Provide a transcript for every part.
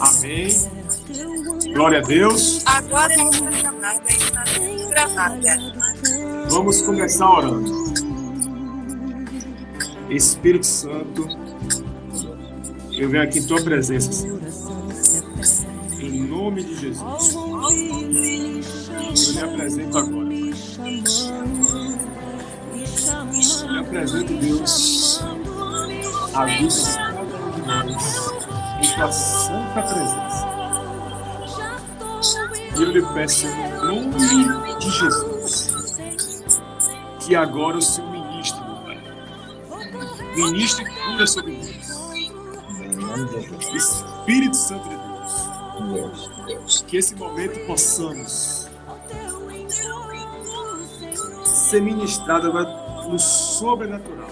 Amém. Glória a Deus. Agora essa chamada está sendo gravada. Vamos começar orando. Espírito Santo, eu venho aqui em tua presença, Senhor. Em nome de Jesus. Eu me apresento agora. Eu me apresento, Deus, a vida de cada um de nós em tua santa presença. E eu lhe peço em nome de Jesus que agora o Senhor ministre, meu Pai. Ministre e cura sobre nós. Espírito Santo de Deus, que esse momento possamos ser ministrado agora no sobrenatural,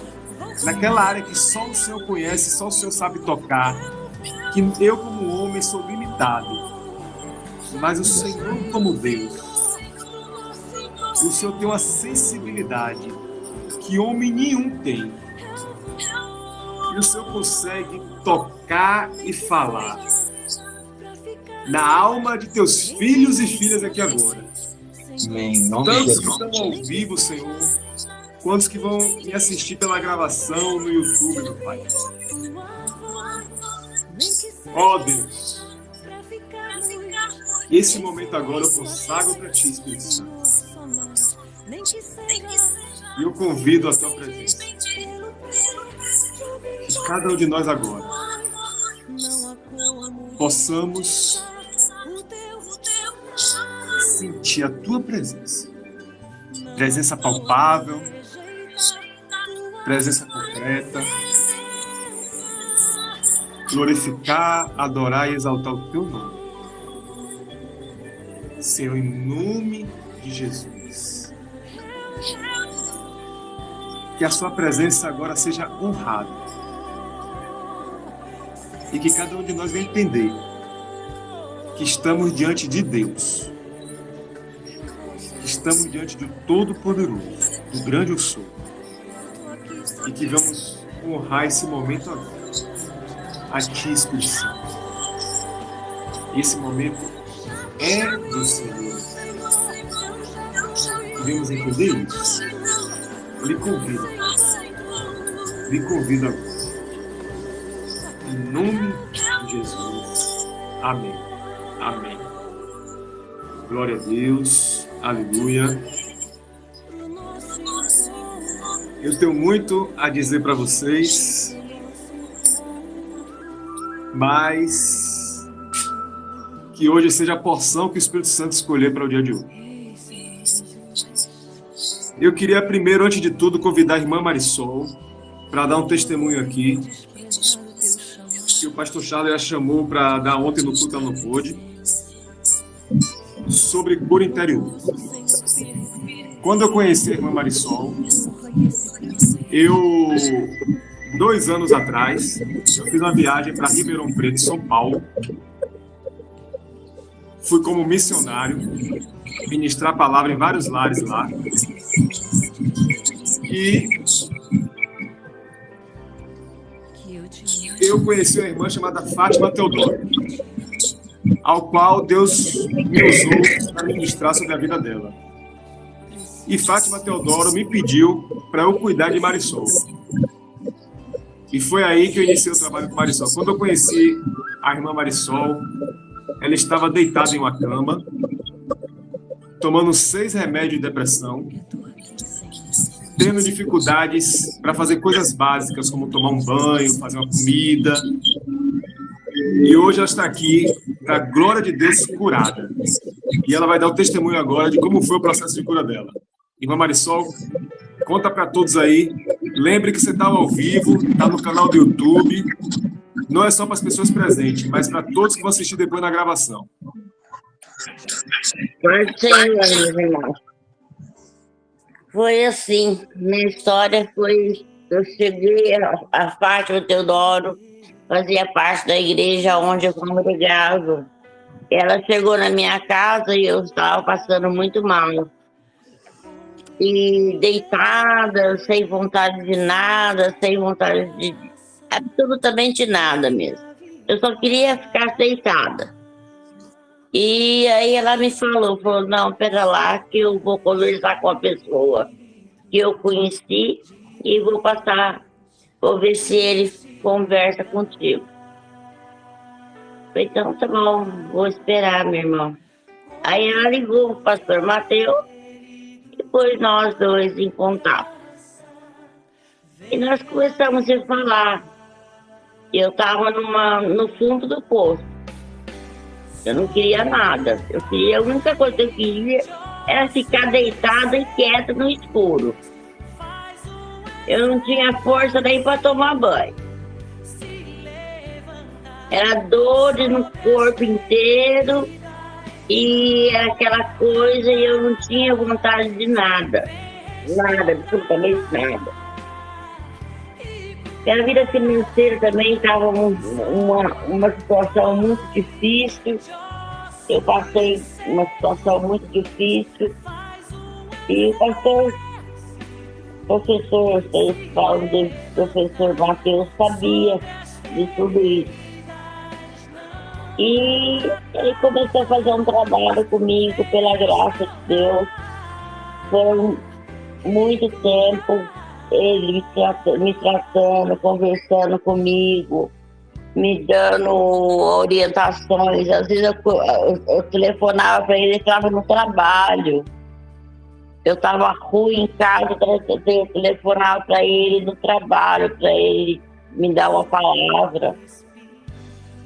naquela área que só o Senhor conhece, só o Senhor sabe tocar, que eu como homem sou limitado, mas o Senhor como Deus, o Senhor tem uma sensibilidade que homem nenhum tem, e o Senhor consegue tocar e falar na alma de teus filhos e filhas aqui agora. Amém. Tantos que estão ao vivo, Senhor, quantos que vão me assistir pela gravação no YouTube, meu Pai. Ó Deus, esse momento agora eu consagro para Ti, Espírito Santo. E eu convido a Tua presença. Que cada um de nós agora possamos sentir a Tua presença. Presença palpável, presença concreta. Glorificar, adorar e exaltar o Teu nome. Senhor, em nome de Jesus. Que a Sua presença agora seja honrada. E que cada um de nós venha entender que estamos diante de Deus. Estamos diante do Todo-Poderoso, do Grande Eu Sou. E que vamos honrar esse momento agora. A Ti, Espírito Santo. Esse momento é do Senhor. Devemos entender isso. Lhe convido. Lhe convido agora. Em nome de Jesus. Amém. Amém. Glória a Deus. Aleluia. Eu tenho muito a dizer para vocês, mas que hoje seja a porção que o Espírito Santo escolher para o dia de hoje. Eu queria primeiro, antes de tudo, convidar a irmã Marisol para dar um testemunho aqui, que o pastor Charles já chamou para dar ontem no culto, ela não pôde, sobre cura interior. Quando eu conheci a irmã Marisol, 2 anos atrás, eu fiz uma viagem para Ribeirão Preto, São Paulo. Fui como missionário, ministrar a palavra em vários lares lá. E eu conheci uma irmã chamada Fátima Teodoro, ao qual Deus me usou para ministrar sobre a vida dela. E Fátima Teodoro me pediu para eu cuidar de Marisol. E foi aí que eu iniciei o trabalho com Marisol. Quando eu conheci a irmã Marisol, ela estava deitada em uma cama, tomando 6 remédios de depressão, tendo dificuldades para fazer coisas básicas, como tomar um banho, fazer uma comida. E hoje ela está aqui, para a glória de Deus, curada. E ela vai dar o testemunho agora de como foi o processo de cura dela. Irmã Marisol, conta para todos aí. Lembre que você está ao vivo, está no canal do YouTube. Não é só para as pessoas presentes, mas para todos que vão assistir depois na gravação. Foi assim, minha história foi, eu cheguei a Fátima Teodoro, fazia parte da igreja onde eu congregava. Ela chegou na minha casa e eu estava passando muito mal. E deitada, sem vontade de nada, sem vontade de absolutamente nada mesmo. Eu só queria ficar deitada. E aí ela me falou, não, pera lá, que eu vou conversar com a pessoa que eu conheci e vou passar, vou ver se ele conversa contigo. Falei, então tá bom, vou esperar, meu irmão. Aí ela ligou o pastor Mateus e pôs nós dois em contato. E nós começamos a falar. Eu estava no fundo do poço. Eu não queria nada. A única coisa que eu queria era ficar deitada e quieta no escuro. Eu não tinha força nem para tomar banho. Era dores no corpo inteiro e era aquela coisa e eu não tinha vontade de nada. Nada, absolutamente nada. E a vida financeira também estava uma situação muito difícil. Eu passei uma situação muito difícil. E o professor, vocês falam do professor Mateus, sabia de tudo isso. E ele começou a fazer um trabalho comigo, pela graça de Deus. Foi muito tempo ele me tratando, conversando comigo, me dando orientações. Às vezes eu telefonava para ele, ele estava no trabalho. Eu estava ruim em casa, eu telefonava para ele no trabalho, para ele me dar uma palavra.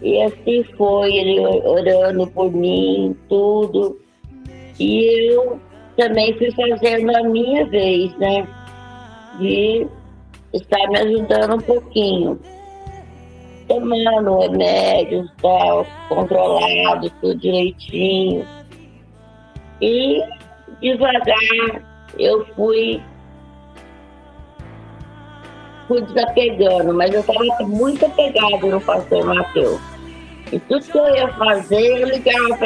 E assim foi, ele orando por mim, tudo. E eu também fui fazendo a minha vez, né? De estar me ajudando um pouquinho. Tomando remédios, tal, controlado, tudo direitinho. E devagar eu fui desapegando, mas eu estava muito apegado no pastor Mateus. E tudo que eu ia fazer, eu ligava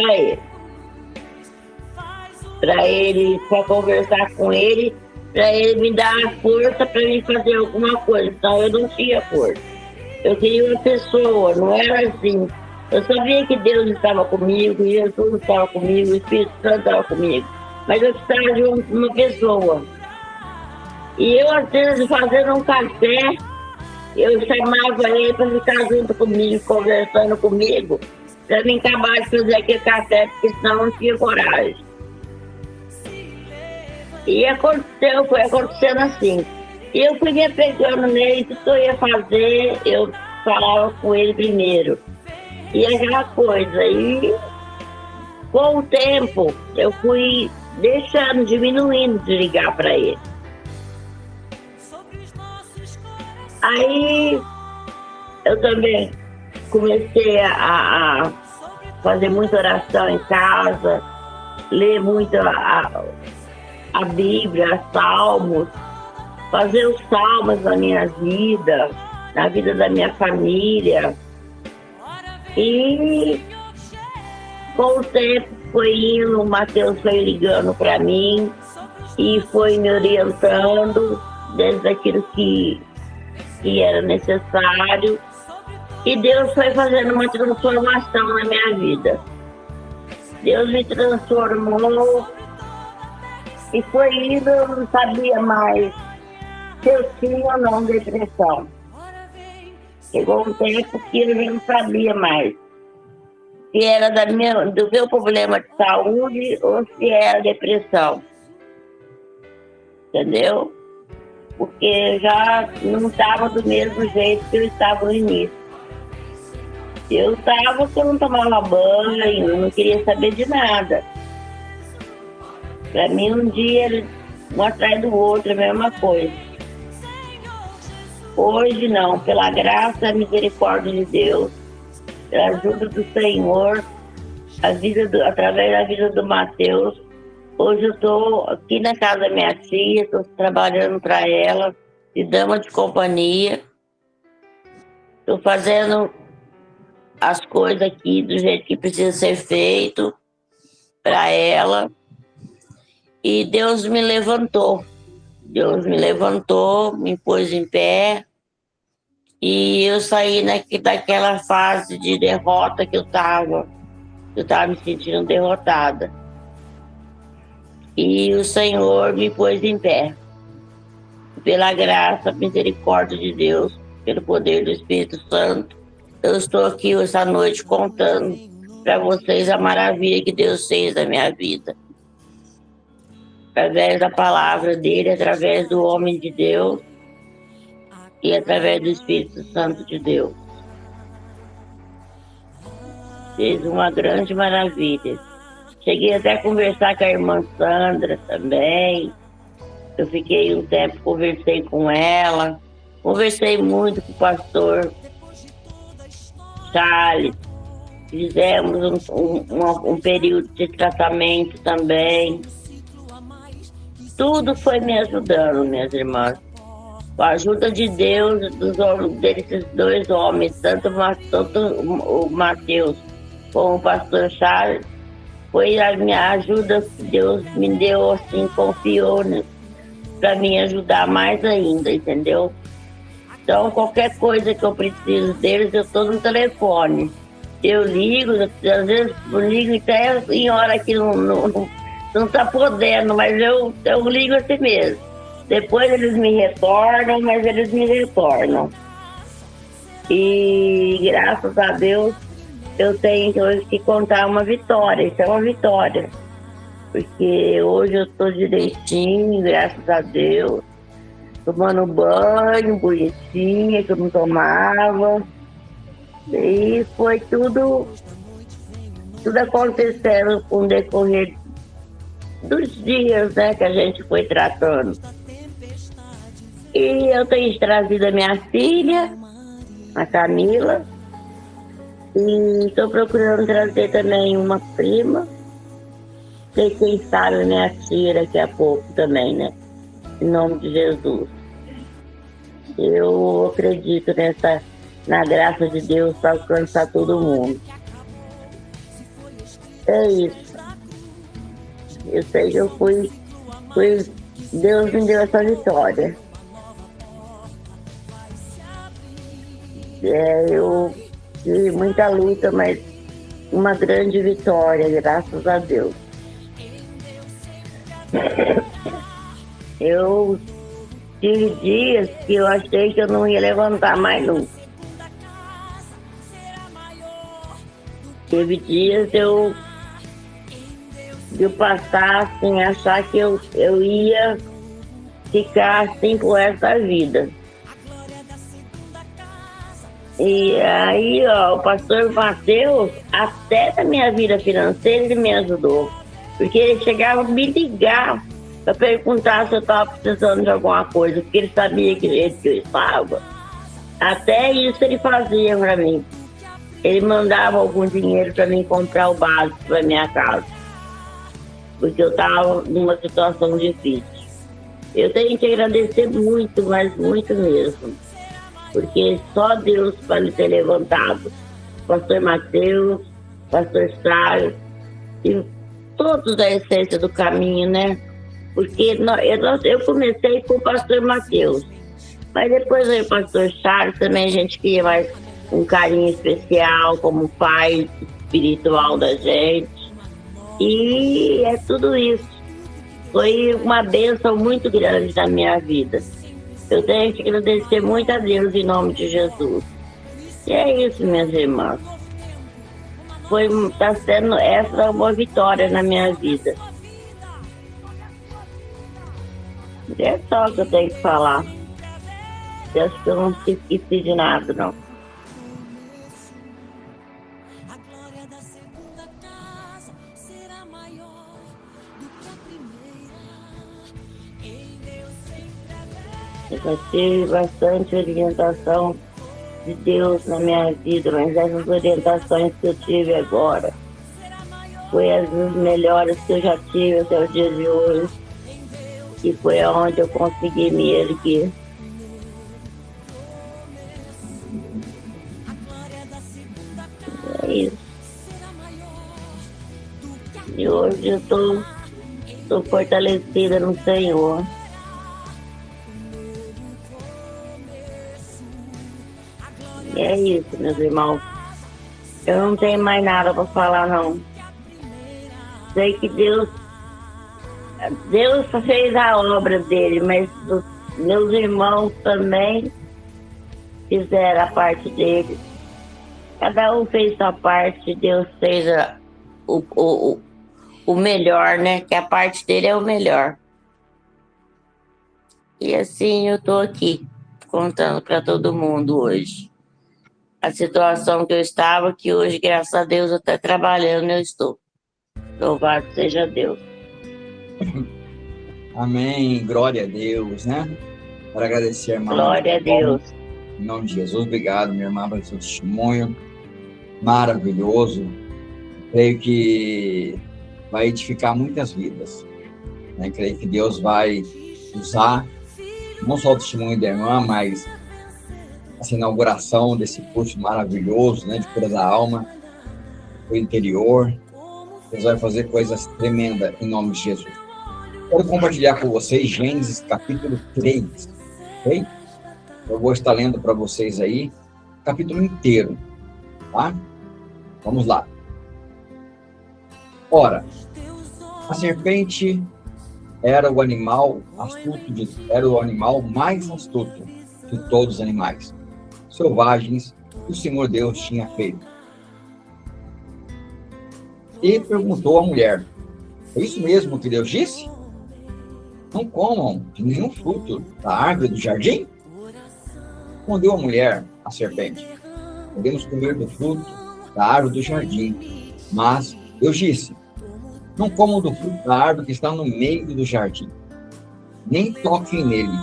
para ele, para conversar com ele, para ele me dar a força para mim fazer alguma coisa. Então eu não tinha força. Eu queria uma pessoa, não era assim. Eu sabia que Deus estava comigo, Jesus estava comigo, o Espírito Santo estava comigo. Mas eu precisava de uma pessoa. E eu, às vezes, fazendo um café, eu chamava ele para ficar junto comigo, conversando comigo, para mim acabar de fazer aquele café, porque senão eu não tinha coragem. E foi acontecendo assim. E eu fui me apegando nele, tudo que eu ia fazer, eu falava com ele primeiro. E aquela coisa. E com o tempo, eu fui diminuindo de ligar para ele. Aí eu também comecei a fazer muita oração em casa, ler muito a Bíblia, Salmos, fazer os salmos na minha vida, na vida da minha família. E com o tempo foi indo, o Mateus foi ligando para mim e foi me orientando desde aquilo que era necessário. E Deus foi fazendo uma transformação na minha vida. Deus me transformou e foi indo, eu não sabia mais se eu tinha ou não depressão. Chegou um tempo que eu já não sabia mais se era do meu problema de saúde ou se era depressão. Entendeu? Porque já não estava do mesmo jeito que eu estava no início. Eu estava que eu não tomava banho, não queria saber de nada. Para mim, um dia, um atrás do outro, a mesma coisa. Hoje não, pela graça e misericórdia de Deus, pela ajuda do Senhor, através da vida do Mateus, hoje eu estou aqui na casa da minha tia, estou trabalhando para ela, de dama de companhia. Estou fazendo as coisas aqui do jeito que precisa ser feito para ela. E Deus me levantou. Deus me levantou, me pôs em pé E eu saí daquela fase de derrota que eu estava me sentindo derrotada. E o Senhor me pôs em pé. Pela graça, misericórdia de Deus, pelo poder do Espírito Santo, eu estou aqui essa noite contando para vocês a maravilha que Deus fez na minha vida. Através da palavra dele, através do homem de Deus e através do Espírito Santo de Deus. Fez uma grande maravilha. Cheguei até a conversar com a irmã Sandra também. Eu fiquei um tempo, conversei com ela. Conversei muito com o pastor Charles. Fizemos um período de tratamento também. Tudo foi me ajudando, minhas irmãs. Com a ajuda de Deus, desses dois homens, tanto o Mateus como o pastor Charles, foi a minha ajuda que Deus me deu, assim, confiou, né, para me ajudar mais ainda, entendeu? Então, qualquer coisa que eu preciso deles, eu estou no telefone. Eu ligo, às vezes eu ligo até em hora que não está podendo, mas eu ligo assim mesmo. Depois eles me retornam, mas eles me retornam. E graças a Deus eu tenho hoje que contar uma vitória, isso é uma vitória. Porque hoje eu estou direitinho, graças a Deus, tomando banho, bonitinha, que eu não tomava. E foi tudo acontecendo com o decorrer dos dias, né, que a gente foi tratando. E eu tenho trazido a minha filha, a Camila, e estou procurando trazer também uma prima. Sei quem sabe minha tia daqui a pouco também, né? Em nome de Jesus. Eu acredito na graça de Deus para alcançar todo mundo. É isso. Eu sei que eu fui. Deus me deu essa vitória. Eu tive muita luta, mas uma grande vitória, graças a Deus. Eu tive dias que eu achei que eu não ia levantar mais nunca. Teve dias eu passar assim, achar que eu ia ficar assim pro resto da vida. E aí, o pastor Mateus, até na minha vida financeira, ele me ajudou. Porque ele chegava a me ligar para perguntar se eu estava precisando de alguma coisa, porque ele sabia que jeito que eu estava. Até isso ele fazia para mim. Ele mandava algum dinheiro para mim comprar o básico para minha casa, porque eu estava numa situação difícil. Eu tenho que agradecer muito, mas muito mesmo, porque só Deus para me ter levantado. Pastor Mateus, pastor Charles, e todos da essência do caminho, né? Porque eu comecei com o pastor Mateus, mas depois veio o pastor Charles, também a gente queria mais um carinho especial como pai espiritual da gente. E é tudo isso. Foi uma bênção muito grande na minha vida. Eu tenho que agradecer muito a Deus em nome de Jesus. E é isso, minhas irmãs. Está sendo essa uma vitória na minha vida. É só o que eu tenho que falar. Eu acho que eu não esqueci de nada, não. Eu tive bastante orientação de Deus na minha vida, mas essas orientações que eu tive agora foi as melhores que eu já tive até o dia de hoje, e foi onde eu consegui me erguer. É isso. E hoje eu estou fortalecida no Senhor. É isso, meus irmãos. Eu não tenho mais nada para falar, não. Sei que Deus fez a obra dele, mas os meus irmãos também fizeram a parte dele. Cada um fez sua parte, Deus fez o melhor, né? Que a parte dele é o melhor. E assim eu tô aqui, contando para todo mundo hoje. A situação que eu estava, que hoje, graças a Deus, até trabalhando eu estou. Louvado seja Deus. Amém, glória a Deus, né? Para agradecer, irmã. Glória a Deus. Em nome de Jesus, obrigado, minha irmã, pelo seu testemunho maravilhoso. Creio que vai edificar muitas vidas, né? Creio que Deus vai usar não só o testemunho da irmã, mas essa inauguração desse curso maravilhoso, né, de cura da alma, do interior. Deus vai fazer coisas tremendas em nome de Jesus. Quero compartilhar com vocês Gênesis capítulo 3, ok? Eu vou estar lendo para vocês aí o capítulo inteiro, tá? Vamos lá. Ora, a serpente era o animal mais astuto de todos os animais selvagens que o Senhor Deus tinha feito. E perguntou à mulher: é isso mesmo que Deus disse? Não comam de nenhum fruto da árvore do jardim? Respondeu a mulher à serpente: podemos comer do fruto da árvore do jardim, mas Deus disse: não comam do fruto da árvore que está no meio do jardim, nem toquem nele,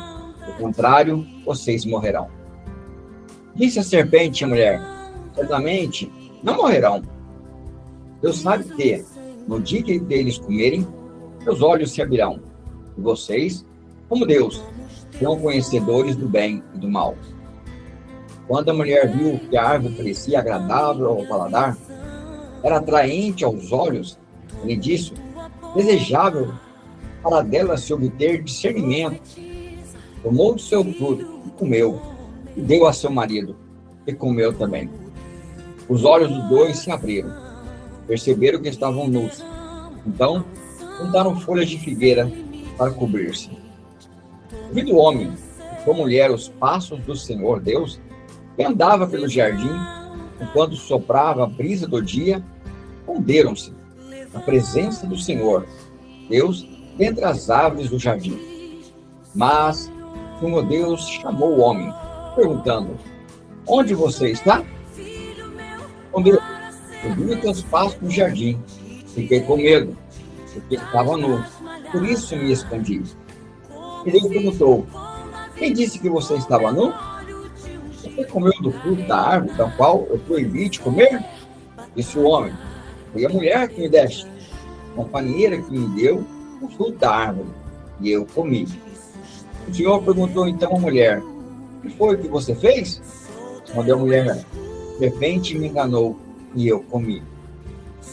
do contrário, vocês morrerão. Disse a serpente à mulher: certamente não morrerão. Deus sabe que, no dia que deles comerem, seus olhos se abrirão, e vocês, como Deus, serão conhecedores do bem e do mal. Quando a mulher viu que a árvore parecia agradável ao paladar, era atraente aos olhos, além disso, desejável para dela se obter discernimento, tomou do seu fruto e comeu, e deu a seu marido, e comeu também. Os olhos dos dois se abriram, perceberam que estavam nus. Então, juntaram folhas de figueira para cobrir-se. Ouvindo o homem e com a mulher os passos do Senhor Deus, que andava pelo jardim, enquanto soprava a brisa do dia, esconderam-se na presença do Senhor Deus dentre as árvores do jardim. Mas o Senhor Deus chamou o homem, perguntando: onde você está? Respondeu: eu vi os teus passos no jardim, fiquei com medo, porque estava nu, por isso me escondi. E Deus perguntou: quem disse que você estava nu? Você comeu do fruto da árvore da qual eu proibi de comer? Disse o homem: foi a mulher que me deste, a companheira que me deu o fruto da árvore, e eu comi. O Senhor perguntou então à mulher: o que foi que você fez? Respondeu a mulher: de repente me enganou, e eu comi.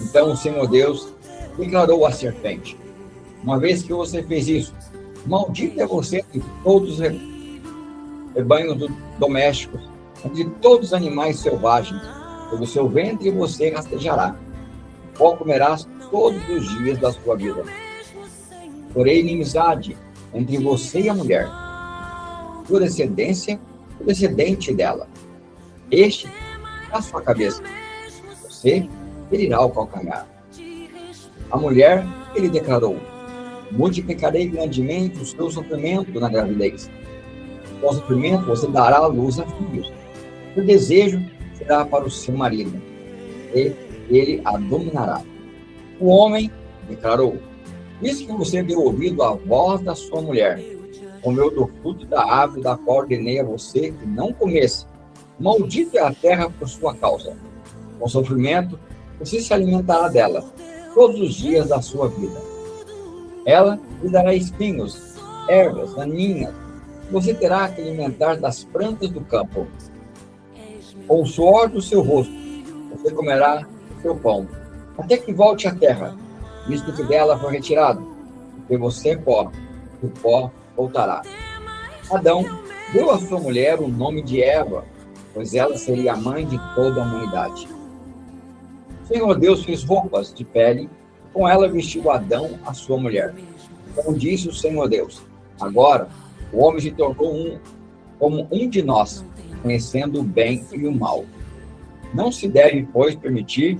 Então o Senhor Deus declarou à serpente: uma vez que você fez isso, maldito é você de todos os rebanhos domésticos, de todos os animais selvagens. Pelo seu ventre você rastejará, pó comerás todos os dias da sua vida. Porém, inimizade entre você e a mulher, sua descendência, o descendente dela. Este é a sua cabeça, você ferirá o calcanhar. A mulher, ele declarou: multiplicarei grandemente o seu sofrimento na gravidez. Com o sofrimento você dará à luz a filhos. O desejo será para o seu marido, e ele a dominará. O homem declarou: visto que você deu ouvido à voz da sua mulher, comeu do fruto da árvore da qual ordenei a você que não comesse, maldita é a terra por sua causa. Com sofrimento você se alimentará dela todos os dias da sua vida. Ela lhe dará espinhos, ervas daninhas. Você terá que alimentar das plantas do campo. Com o suor do seu rosto, você comerá o seu pão, até que volte à terra, visto que dela foi retirado, porque você é pó, do pó voltará. Adão deu à sua mulher o nome de Eva, pois ela seria a mãe de toda a humanidade. O Senhor Deus fez roupas de pele, com ela vestiu Adão, a sua mulher. Como disse o Senhor Deus, agora o homem se tornou como um de nós, conhecendo o bem e o mal. Não se deve, pois, permitir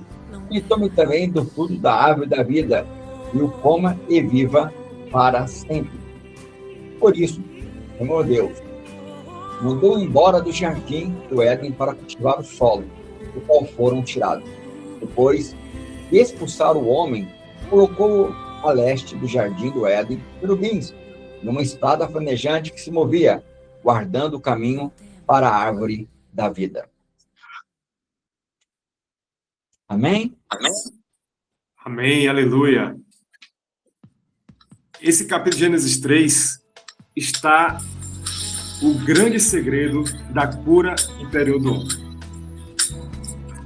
que tome também do fruto da árvore da vida, e o coma e viva para sempre. Por isso, o Senhor Deus mandou embora do jardim do Éden para cultivar o solo, do qual foram tirados. Depois de expulsar o homem, colocou a leste do jardim do Éden querubins, numa espada flamejante que se movia, guardando o caminho para a árvore da vida. Amém? Amém, aleluia. Esse capítulo de Gênesis 3 está o grande segredo da cura interior do homem.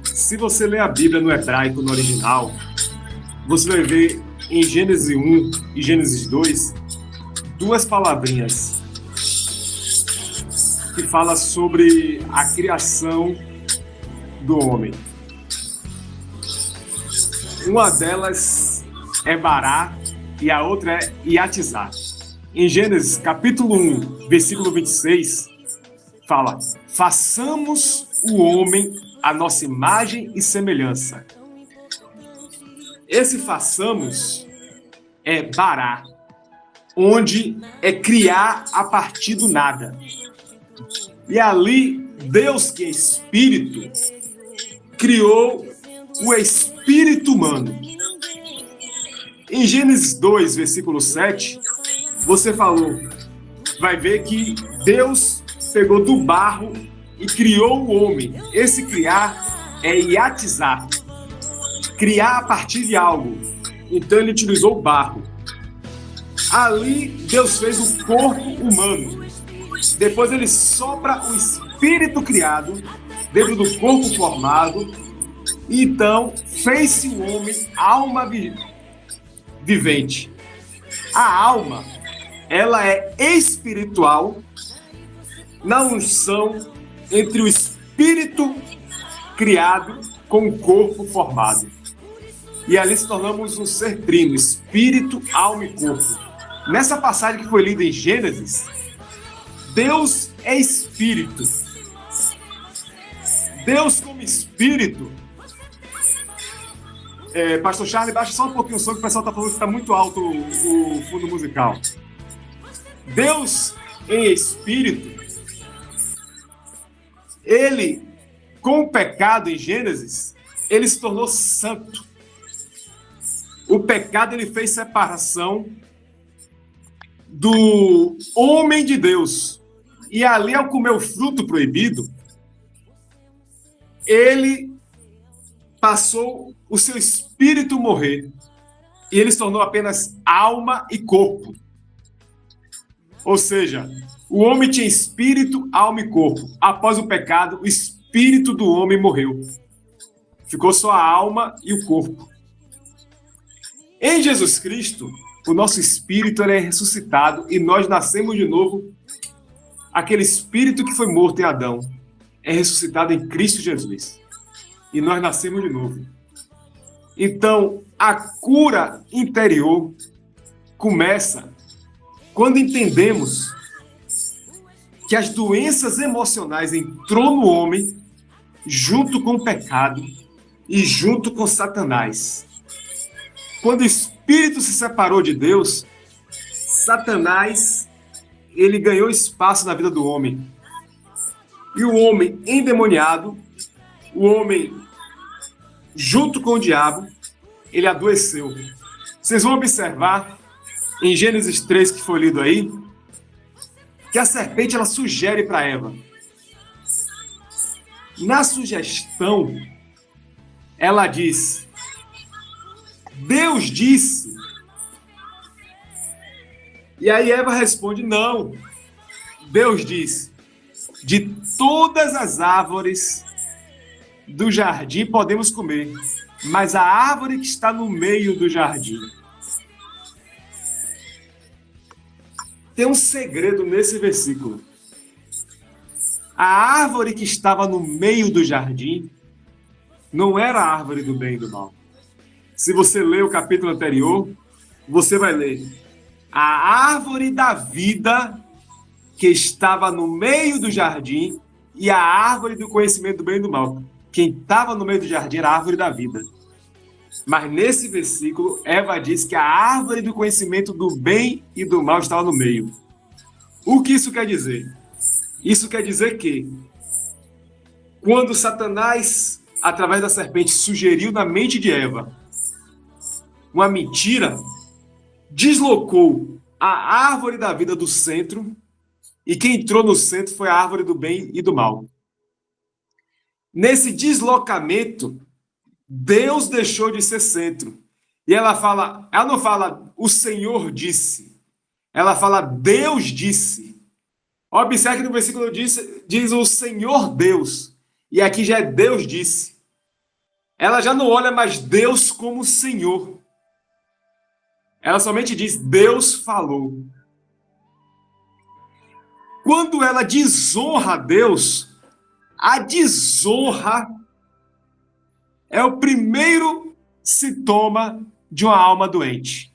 Se você ler a Bíblia no hebraico, no original, você vai ver em Gênesis 1 e Gênesis 2 duas palavrinhas que falam sobre a criação do homem. Uma delas é Bará e a outra é Iatizá. Em Gênesis capítulo 1, versículo 26, fala: façamos o homem à nossa imagem e semelhança. Esse façamos é Bará, onde é criar a partir do nada. E ali, Deus, que é espírito, criou o espírito humano. Em Gênesis 2, versículo 7, você vai ver que Deus pegou do barro e criou o homem. Esse criar é iatizar, criar a partir de algo. Então ele utilizou o barro. Ali Deus fez o corpo humano. Depois ele sopra o espírito criado dentro do corpo formado. Então fez-se o homem alma vivente. A alma, ela é espiritual na unção entre o espírito criado com o corpo formado. E ali se tornamos um ser trino, espírito, alma e corpo. Nessa passagem que foi lida em Gênesis, Deus é espírito. Deus como espírito. Pastor Charlie, baixa só um pouquinho o som, que o pessoal está falando que está muito alto o fundo musical. Deus em espírito, ele, com o pecado em Gênesis, ele se tornou santo. O pecado, ele fez separação do homem de Deus. E ali, ao comer o fruto proibido, ele passou o seu espírito morrer. E ele se tornou apenas alma e corpo. Ou seja, o homem tinha espírito, alma e corpo. Após o pecado, o espírito do homem morreu. Ficou só a alma e o corpo. Em Jesus Cristo, o nosso espírito ele é ressuscitado e nós nascemos de novo. Aquele espírito que foi morto em Adão é ressuscitado em Cristo Jesus. E nós nascemos de novo. Então, a cura interior começa quando entendemos que as doenças emocionais entrou no homem junto com o pecado e junto com Satanás. Quando o espírito se separou de Deus, Satanás, ele ganhou espaço na vida do homem. E o homem endemoniado, o homem junto com o diabo, ele adoeceu. Vocês vão observar em Gênesis 3, que foi lido aí, que a serpente ela sugere para Eva. Na sugestão, ela diz: Deus disse. E aí Eva responde: não. Deus disse: de todas as árvores do jardim podemos comer, mas a árvore que está no meio do jardim. Tem um segredo nesse versículo. A árvore que estava no meio do jardim não era a árvore do bem e do mal. Se você ler o capítulo anterior, você vai ler: a árvore da vida que estava no meio do jardim e a árvore do conhecimento do bem e do mal. Quem estava no meio do jardim era a árvore da vida. Mas nesse versículo, Eva diz que a árvore do conhecimento do bem e do mal estava no meio. O que isso quer dizer? Isso quer dizer que, quando Satanás, através da serpente, sugeriu na mente de Eva uma mentira, deslocou a árvore da vida do centro, e quem entrou no centro foi a árvore do bem e do mal. Nesse deslocamento, Deus deixou de ser centro. E ela não fala, o Senhor disse. Ela fala, Deus disse. Observe que no versículo diz o Senhor Deus. E aqui já é Deus disse. Ela já não olha mais Deus como Senhor. Ela somente diz, Deus falou. Quando ela desonra a Deus, a desonra é o primeiro sintoma de uma alma doente.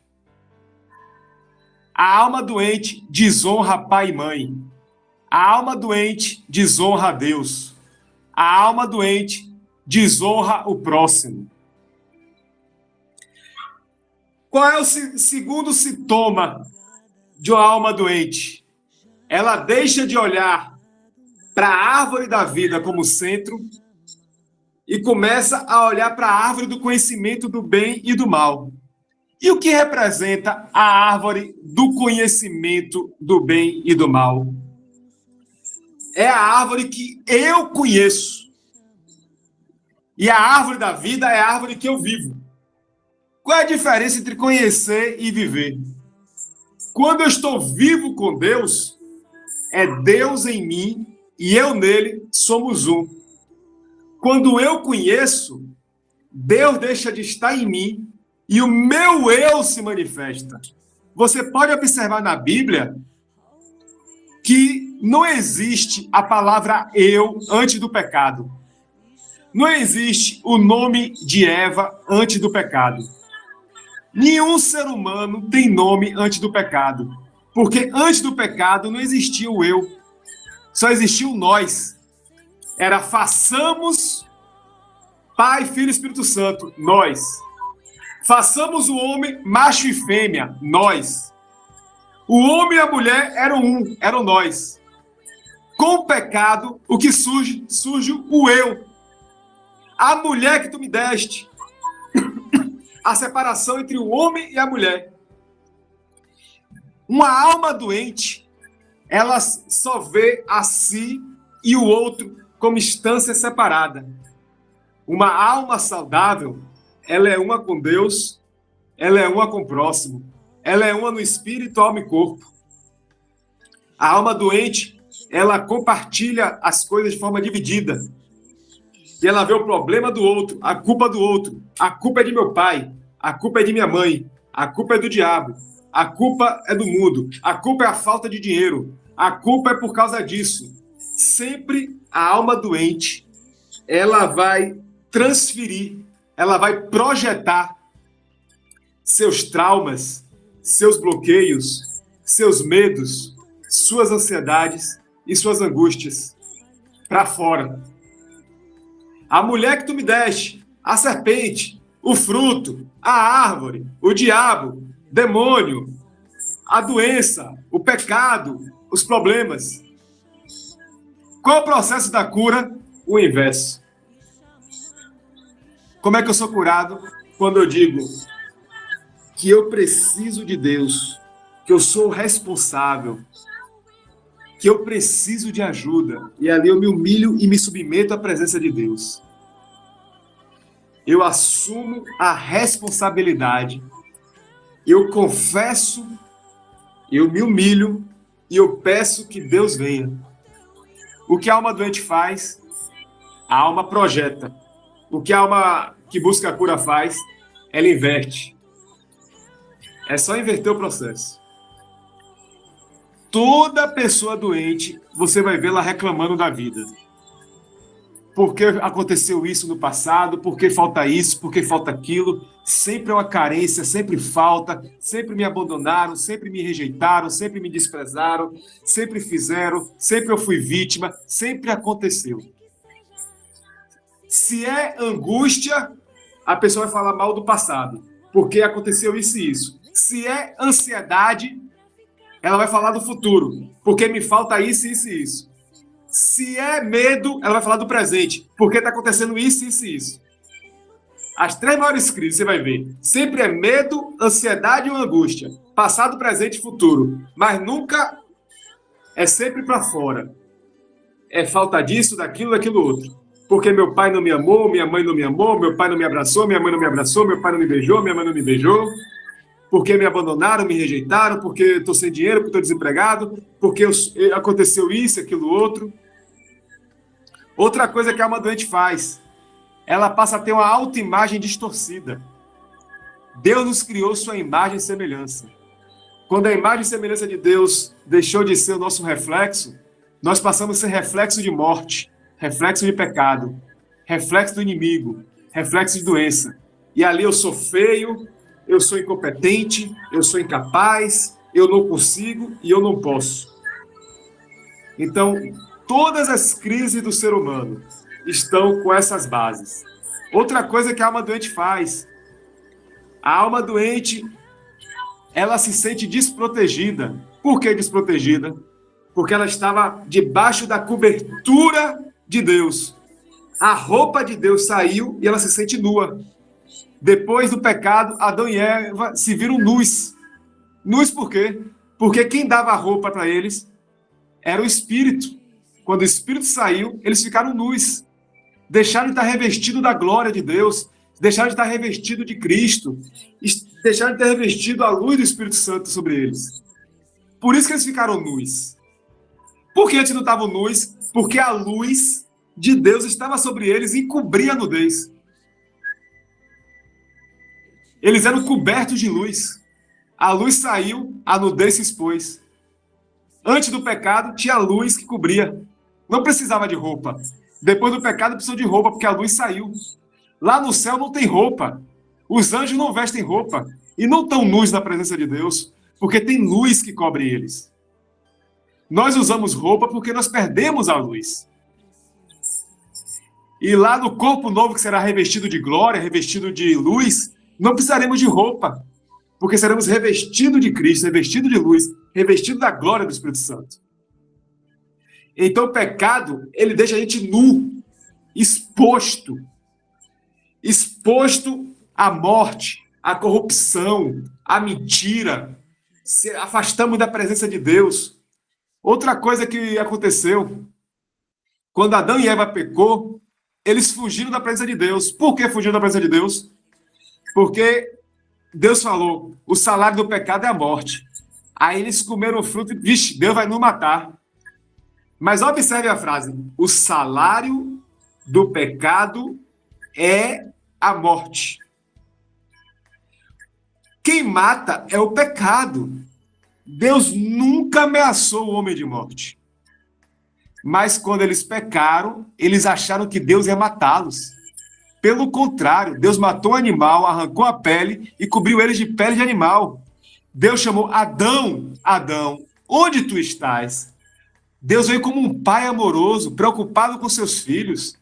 A alma doente desonra pai e mãe. A alma doente desonra a Deus. A alma doente desonra o próximo. Qual é o segundo sintoma de uma alma doente? Ela deixa de olhar para a árvore da vida como centro e começa a olhar para a árvore do conhecimento do bem e do mal. E o que representa a árvore do conhecimento do bem e do mal? É a árvore que eu conheço. E a árvore da vida é a árvore que eu vivo. Qual é a diferença entre conhecer e viver? Quando eu estou vivo com Deus, é Deus em mim e eu nele somos um. Quando eu conheço, Deus deixa de estar em mim e o meu eu se manifesta. Você pode observar na Bíblia que não existe a palavra eu antes do pecado. Não existe o nome de Eva antes do pecado. Nenhum ser humano tem nome antes do pecado. Porque antes do pecado não existia o eu. Só existia o nós. Era façamos Pai, Filho e Espírito Santo, nós. Façamos o homem macho e fêmea, nós. O homem e a mulher eram nós. Com o pecado, o que surge o eu. A mulher que tu me deste. A separação entre o homem e a mulher. Uma alma doente, ela só vê a si e o outro como instância separada. Uma alma saudável, ela é uma com Deus, ela é uma com o próximo, ela é uma no espírito, alma e corpo. A alma doente, ela compartilha as coisas de forma dividida. E ela vê o problema do outro, a culpa do outro. A culpa é de meu pai, a culpa é de minha mãe, a culpa é do diabo, a culpa é do mundo, a culpa é a falta de dinheiro, a culpa é por causa disso. Sempre a alma doente, ela vai transferir, ela vai projetar seus traumas, seus bloqueios, seus medos, suas ansiedades e suas angústias para fora. A mulher que tu me deste, a serpente, o fruto, a árvore, o diabo, demônio, a doença, o pecado, os problemas. Qual é o processo da cura? O inverso. Como é que eu sou curado? Quando eu digo que eu preciso de Deus, que eu sou responsável, que eu preciso de ajuda, e ali eu me humilho e me submeto à presença de Deus. Eu assumo a responsabilidade, eu confesso, eu me humilho e eu peço que Deus venha. O que a alma doente faz, a alma projeta. O que a alma que busca a cura faz, ela inverte. É só inverter o processo. Toda pessoa doente, você vai vê-la reclamando da vida. Por que aconteceu isso no passado? Por que falta isso? Por que falta aquilo? Sempre é uma carência, sempre falta, sempre me abandonaram, sempre me rejeitaram, sempre me desprezaram, sempre fizeram, sempre eu fui vítima, sempre aconteceu. Se é angústia, a pessoa vai falar mal do passado, porque aconteceu isso e isso. Se é ansiedade, ela vai falar do futuro, porque me falta isso, isso e isso. Se é medo, ela vai falar do presente, porque está acontecendo isso, isso e isso. As 3 maiores crises, você vai ver, sempre é medo, ansiedade ou angústia. Passado, presente e futuro. Mas nunca é sempre para fora. É falta disso, daquilo, daquilo outro. Porque meu pai não me amou, minha mãe não me amou, meu pai não me abraçou, minha mãe não me abraçou, meu pai não me beijou, minha mãe não me beijou. Porque me abandonaram, me rejeitaram, porque estou sem dinheiro, porque estou desempregado, porque aconteceu isso, aquilo, outro. Outra coisa que a alma doente faz, ela passa a ter uma autoimagem distorcida. Deus nos criou sua imagem e semelhança. Quando a imagem e semelhança de Deus deixou de ser o nosso reflexo, nós passamos a ser reflexo de morte, reflexo de pecado, reflexo do inimigo, reflexo de doença. E ali eu sou feio, eu sou incompetente, eu sou incapaz, eu não consigo e eu não posso. Então, todas as crises do ser humano estão com essas bases. Outra coisa que a alma doente faz, a alma doente, ela se sente desprotegida. Por que desprotegida? Porque ela estava debaixo da cobertura de Deus. A roupa de Deus saiu e ela se sente nua. Depois do pecado, Adão e Eva se viram nus. Nus por quê? Porque quem dava a roupa para eles era o Espírito. Quando o Espírito saiu, eles ficaram nus. Deixaram de estar revestidos da glória de Deus, deixaram de estar revestidos de Cristo, deixaram de estar revestidos a luz do Espírito Santo sobre eles. Por isso que eles ficaram nus. Por que antes não estavam nus? Porque a luz de Deus estava sobre eles e cobria a nudez. Eles eram cobertos de luz. A luz saiu, a nudez se expôs. Antes do pecado, tinha luz que cobria. Não precisava de roupa. Depois do pecado, precisou de roupa, porque a luz saiu. Lá no céu não tem roupa. Os anjos não vestem roupa. E não estão nus na presença de Deus, porque tem luz que cobre eles. Nós usamos roupa porque nós perdemos a luz. E lá no corpo novo, que será revestido de glória, revestido de luz, não precisaremos de roupa, porque seremos revestidos de Cristo, revestidos de luz, revestidos da glória do Espírito Santo. Então o pecado, ele deixa a gente nu, exposto à morte, à corrupção, à mentira, se afastamos da presença de Deus. Outra coisa que aconteceu, quando Adão e Eva pecou, eles fugiram da presença de Deus. Por que fugiram da presença de Deus? Porque Deus falou, o salário do pecado é a morte. Aí eles comeram o fruto e, vixe, Deus vai nos matar. Mas observe a frase, o salário do pecado é a morte. Quem mata é o pecado. Deus nunca ameaçou o homem de morte. Mas quando eles pecaram, eles acharam que Deus ia matá-los. Pelo contrário, Deus matou o animal, arrancou a pele e cobriu eles de pele de animal. Deus chamou Adão, Adão, onde tu estás? Deus veio como um pai amoroso, preocupado com seus filhos.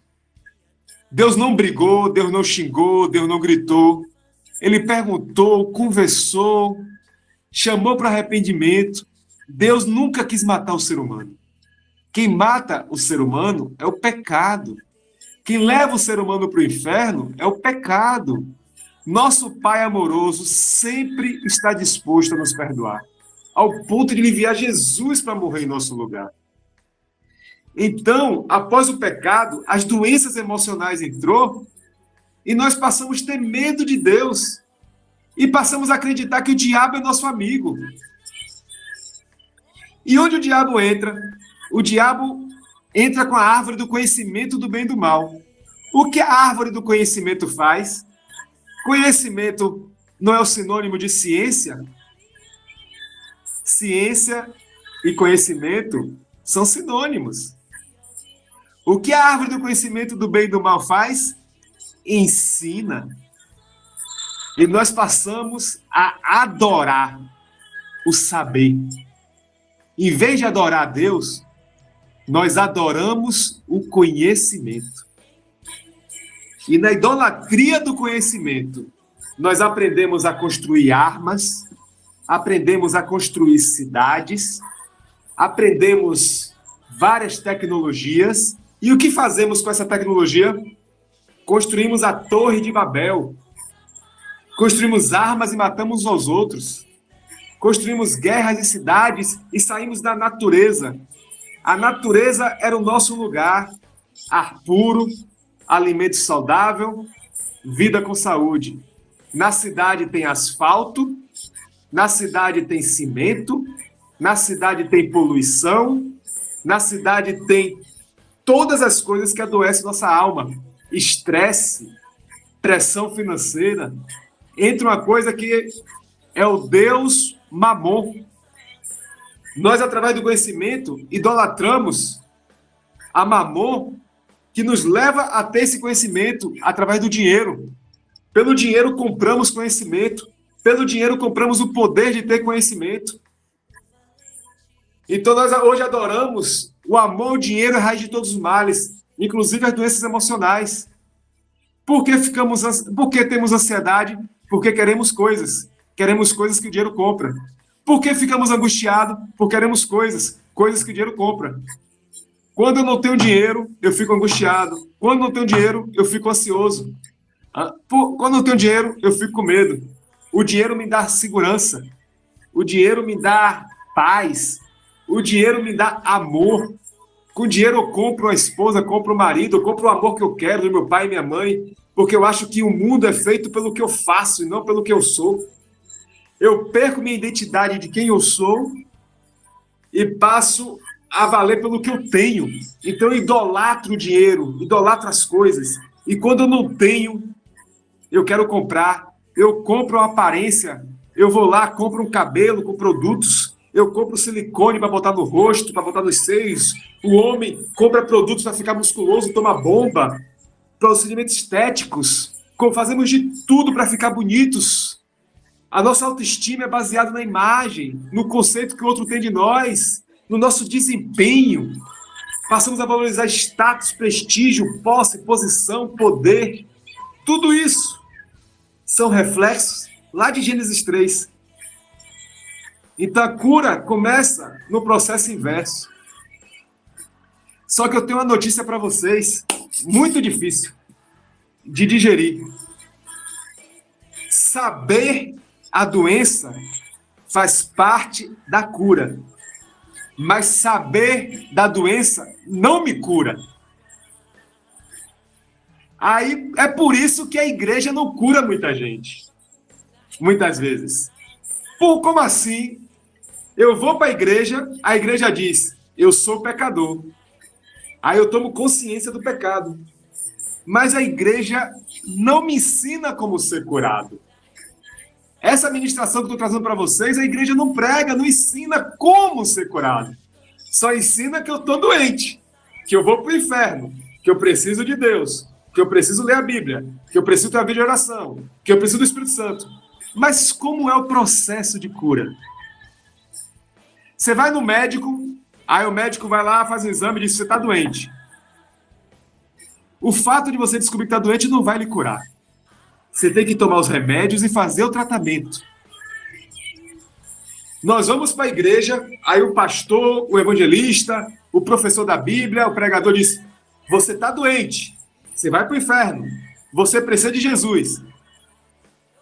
Deus não brigou, Deus não xingou, Deus não gritou. Ele perguntou, conversou, chamou para arrependimento. Deus nunca quis matar o ser humano. Quem mata o ser humano é o pecado. Quem leva o ser humano para o inferno é o pecado. Nosso Pai amoroso sempre está disposto a nos perdoar, ao ponto de enviar Jesus para morrer em nosso lugar. Então, após o pecado, as doenças emocionais entrou e nós passamos a ter medo de Deus e passamos a acreditar que o diabo é nosso amigo. E onde o diabo entra? O diabo entra com a árvore do conhecimento do bem e do mal. O que a árvore do conhecimento faz? Conhecimento não é o sinônimo de ciência? Ciência e conhecimento são sinônimos. O que a árvore do conhecimento do bem e do mal faz? Ensina. E nós passamos a adorar o saber. Em vez de adorar a Deus, nós adoramos o conhecimento. E na idolatria do conhecimento, nós aprendemos a construir armas, aprendemos a construir cidades, aprendemos várias tecnologias. E o que fazemos com essa tecnologia? Construímos a Torre de Babel. Construímos armas e matamos uns aos outros. Construímos guerras e cidades e saímos da natureza. A natureza era o nosso lugar. Ar puro, alimento saudável, vida com saúde. Na cidade tem asfalto, na cidade tem cimento, na cidade tem poluição, na cidade tem todas as coisas que adoecem nossa alma. Estresse, pressão financeira. Entra uma coisa que é o Deus Mamon. Nós, através do conhecimento, idolatramos a Mamon, que nos leva a ter esse conhecimento através do dinheiro. Pelo dinheiro compramos conhecimento. Pelo dinheiro compramos o poder de ter conhecimento. Então nós hoje adoramos o amor, o dinheiro, a raiz de todos os males, inclusive as doenças emocionais. Por que temos ansiedade? Porque queremos coisas. Queremos coisas que o dinheiro compra. Por que ficamos angustiados? Porque queremos coisas que o dinheiro compra. Quando eu não tenho dinheiro, eu fico angustiado. Quando não tenho dinheiro, eu fico ansioso. Quando não tenho dinheiro, eu fico com medo. O dinheiro me dá segurança. O dinheiro me dá paz. O dinheiro me dá amor. Com dinheiro eu compro a esposa, compro o marido, eu compro o amor que eu quero do meu pai e minha mãe, porque eu acho que o mundo é feito pelo que eu faço e não pelo que eu sou. Eu perco minha identidade de quem eu sou e passo a valer pelo que eu tenho. Então eu idolatro o dinheiro, idolatro as coisas. E quando eu não tenho, eu quero comprar. Eu compro uma aparência, eu vou lá, compro um cabelo com produtos, eu compro silicone para botar no rosto, para botar nos seios. O homem compra produtos para ficar musculoso, toma bomba, procedimentos estéticos. Fazemos de tudo para ficar bonitos. A nossa autoestima é baseada na imagem, no conceito que o outro tem de nós, no nosso desempenho. Passamos a valorizar status, prestígio, posse, posição, poder. Tudo isso são reflexos lá de Gênesis 3. Então a cura começa no processo inverso. Só que eu tenho uma notícia para vocês, muito difícil de digerir. Saber a doença faz parte da cura. Mas saber da doença não me cura. Aí é por isso que a igreja não cura muita gente. Muitas vezes. Como assim? Eu vou para a igreja diz, eu sou pecador. Aí eu tomo consciência do pecado. Mas a igreja não me ensina como ser curado. Essa ministração que eu estou trazendo para vocês, a igreja não prega, não ensina como ser curado. Só ensina que eu estou doente, que eu vou para o inferno, que eu preciso de Deus, que eu preciso ler a Bíblia, que eu preciso ter uma vida de oração, que eu preciso do Espírito Santo. Mas como é o processo de cura? Você vai no médico, aí o médico vai lá, faz um exame e diz que você está doente. O fato de você descobrir que está doente não vai lhe curar. Você tem que tomar os remédios e fazer o tratamento. Nós vamos para a igreja, aí o pastor, o evangelista, o professor da Bíblia, o pregador diz, você está doente, você vai para o inferno, você precisa de Jesus.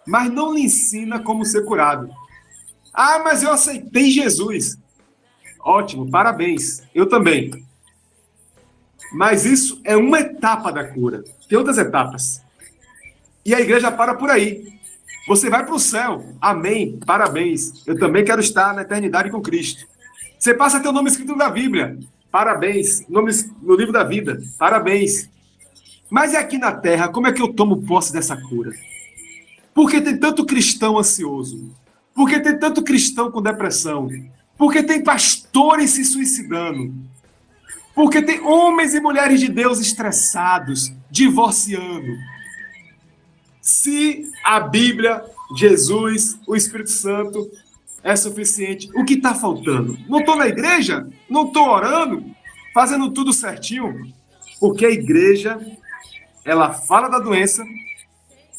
Mas não lhe ensina como ser curado. Ah, mas eu aceitei Jesus. Ótimo, parabéns, eu também. Mas isso é uma etapa da cura. Tem outras etapas. E a igreja para por aí. Você vai para o céu. Amém. Parabéns. Eu também quero estar na eternidade com Cristo. Você passa a ter o nome escrito na Bíblia. Parabéns. Nome no livro da vida. Parabéns. Mas e aqui na terra, como é que eu tomo posse dessa cura? Por que tem tanto cristão ansioso? Por que tem tanto cristão com depressão? Porque tem pastores se suicidando. Porque tem homens e mulheres de Deus estressados, divorciando. Se a Bíblia, Jesus, o Espírito Santo é suficiente, o que está faltando? Não estou na igreja? Não estou orando? Fazendo tudo certinho? Porque a igreja, ela fala da doença,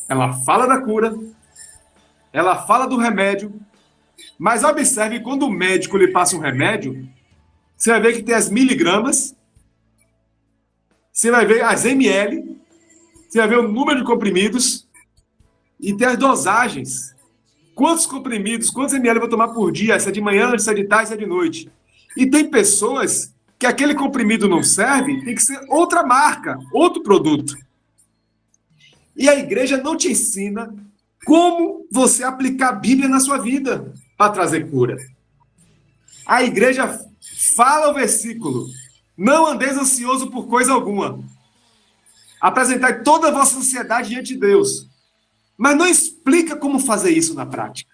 ela fala da cura, ela fala do remédio, mas observe, quando o médico lhe passa um remédio, você vai ver que tem as miligramas, você vai ver as ml, você vai ver o número de comprimidos e tem as dosagens. Quantos comprimidos, quantos ml eu vou tomar por dia? Se é de manhã, se é de tarde, se é de noite. E tem pessoas que aquele comprimido não serve, tem que ser outra marca, outro produto. E a igreja não te ensina como você aplicar a Bíblia na sua vida para trazer cura. A igreja fala o versículo: não andeis ansioso por coisa alguma. Apresentai toda a vossa ansiedade diante de Deus. Mas não explica como fazer isso na prática.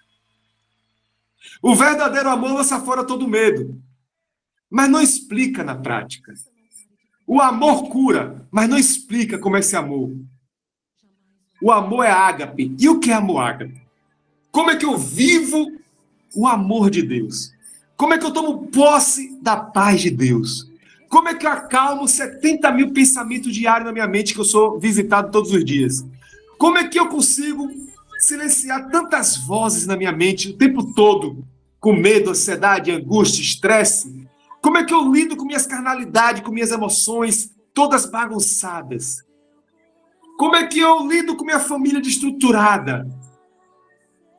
O verdadeiro amor lança fora todo medo. Mas não explica na prática. O amor cura, mas não explica como é esse amor. O amor é ágape. E o que é amor ágape? Como é que eu vivo o amor de Deus? Como é que eu tomo posse da paz de Deus? Como é que eu acalmo 70 mil pensamentos diários na minha mente que eu sou visitado todos os dias? Como é que eu consigo silenciar tantas vozes na minha mente o tempo todo, com medo, ansiedade, angústia, estresse? Como é que eu lido com minhas carnalidades, com minhas emoções todas bagunçadas? Como é que eu lido com minha família destruturada?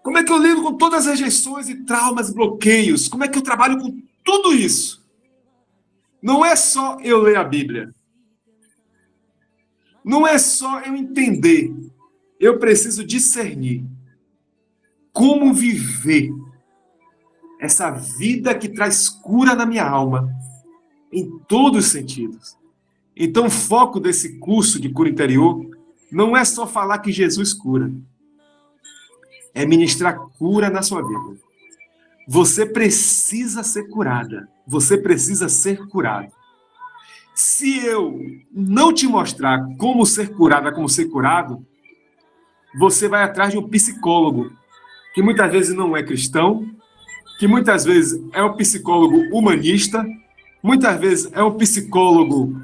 Como é que eu lido com todas as rejeições e traumas, bloqueios? Como é que eu trabalho com tudo isso? Não é só eu ler a Bíblia. Não é só eu entender. Eu preciso discernir como viver essa vida que traz cura na minha alma, em todos os sentidos. Então, o foco desse curso de cura interior não é só falar que Jesus cura, é ministrar cura na sua vida. Você precisa ser curada, você precisa ser curado. Se eu não te mostrar como ser curada, como ser curado, você vai atrás de um psicólogo, que muitas vezes não é cristão, que muitas vezes é um psicólogo humanista, muitas vezes é um psicólogo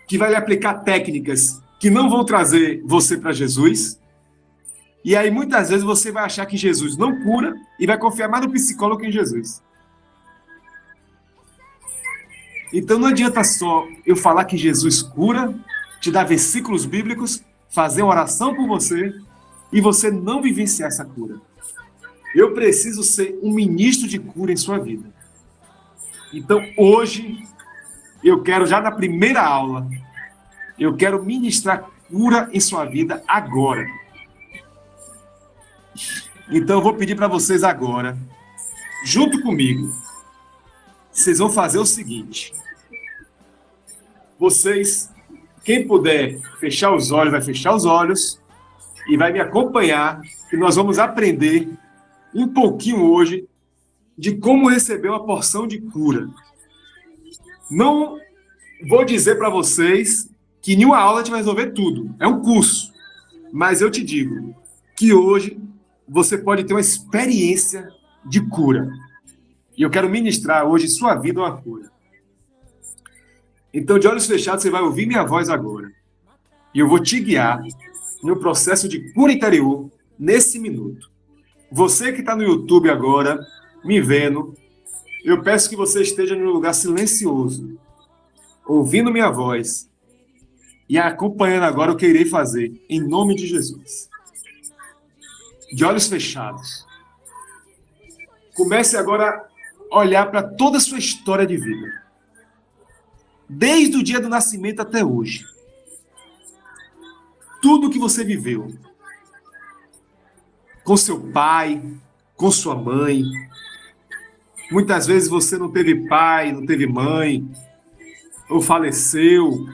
que vai lhe aplicar técnicas que não vão trazer você para Jesus. E aí muitas vezes você vai achar que Jesus não cura e vai confiar mais no psicólogo que em Jesus. Então não adianta só eu falar que Jesus cura, te dar versículos bíblicos, fazer uma oração por você e você não vivenciar essa cura. Eu preciso ser um ministro de cura em sua vida. Então, hoje, eu quero, já na primeira aula, eu quero ministrar cura em sua vida agora. Então, eu vou pedir para vocês agora, junto comigo, vocês vão fazer o seguinte. Vocês, quem puder fechar os olhos, vai fechar os olhos e vai me acompanhar, que nós vamos aprender um pouquinho hoje de como receber uma porção de cura. Não vou dizer para vocês que em uma aula a gente vai resolver tudo. É um curso. Mas eu te digo que hoje você pode ter uma experiência de cura. E eu quero ministrar hoje sua vida uma cura. Então, de olhos fechados, você vai ouvir minha voz agora. E eu vou te guiar no processo de cura interior nesse minuto. Você que está no YouTube agora, me vendo, eu peço que você esteja num lugar silencioso, ouvindo minha voz e acompanhando agora o que eu irei fazer, em nome de Jesus. De olhos fechados. Comece agora a olhar para toda a sua história de vida. Desde o dia do nascimento até hoje. Tudo que você viveu. Com seu pai, com sua mãe. Muitas vezes você não teve pai, não teve mãe, ou faleceu,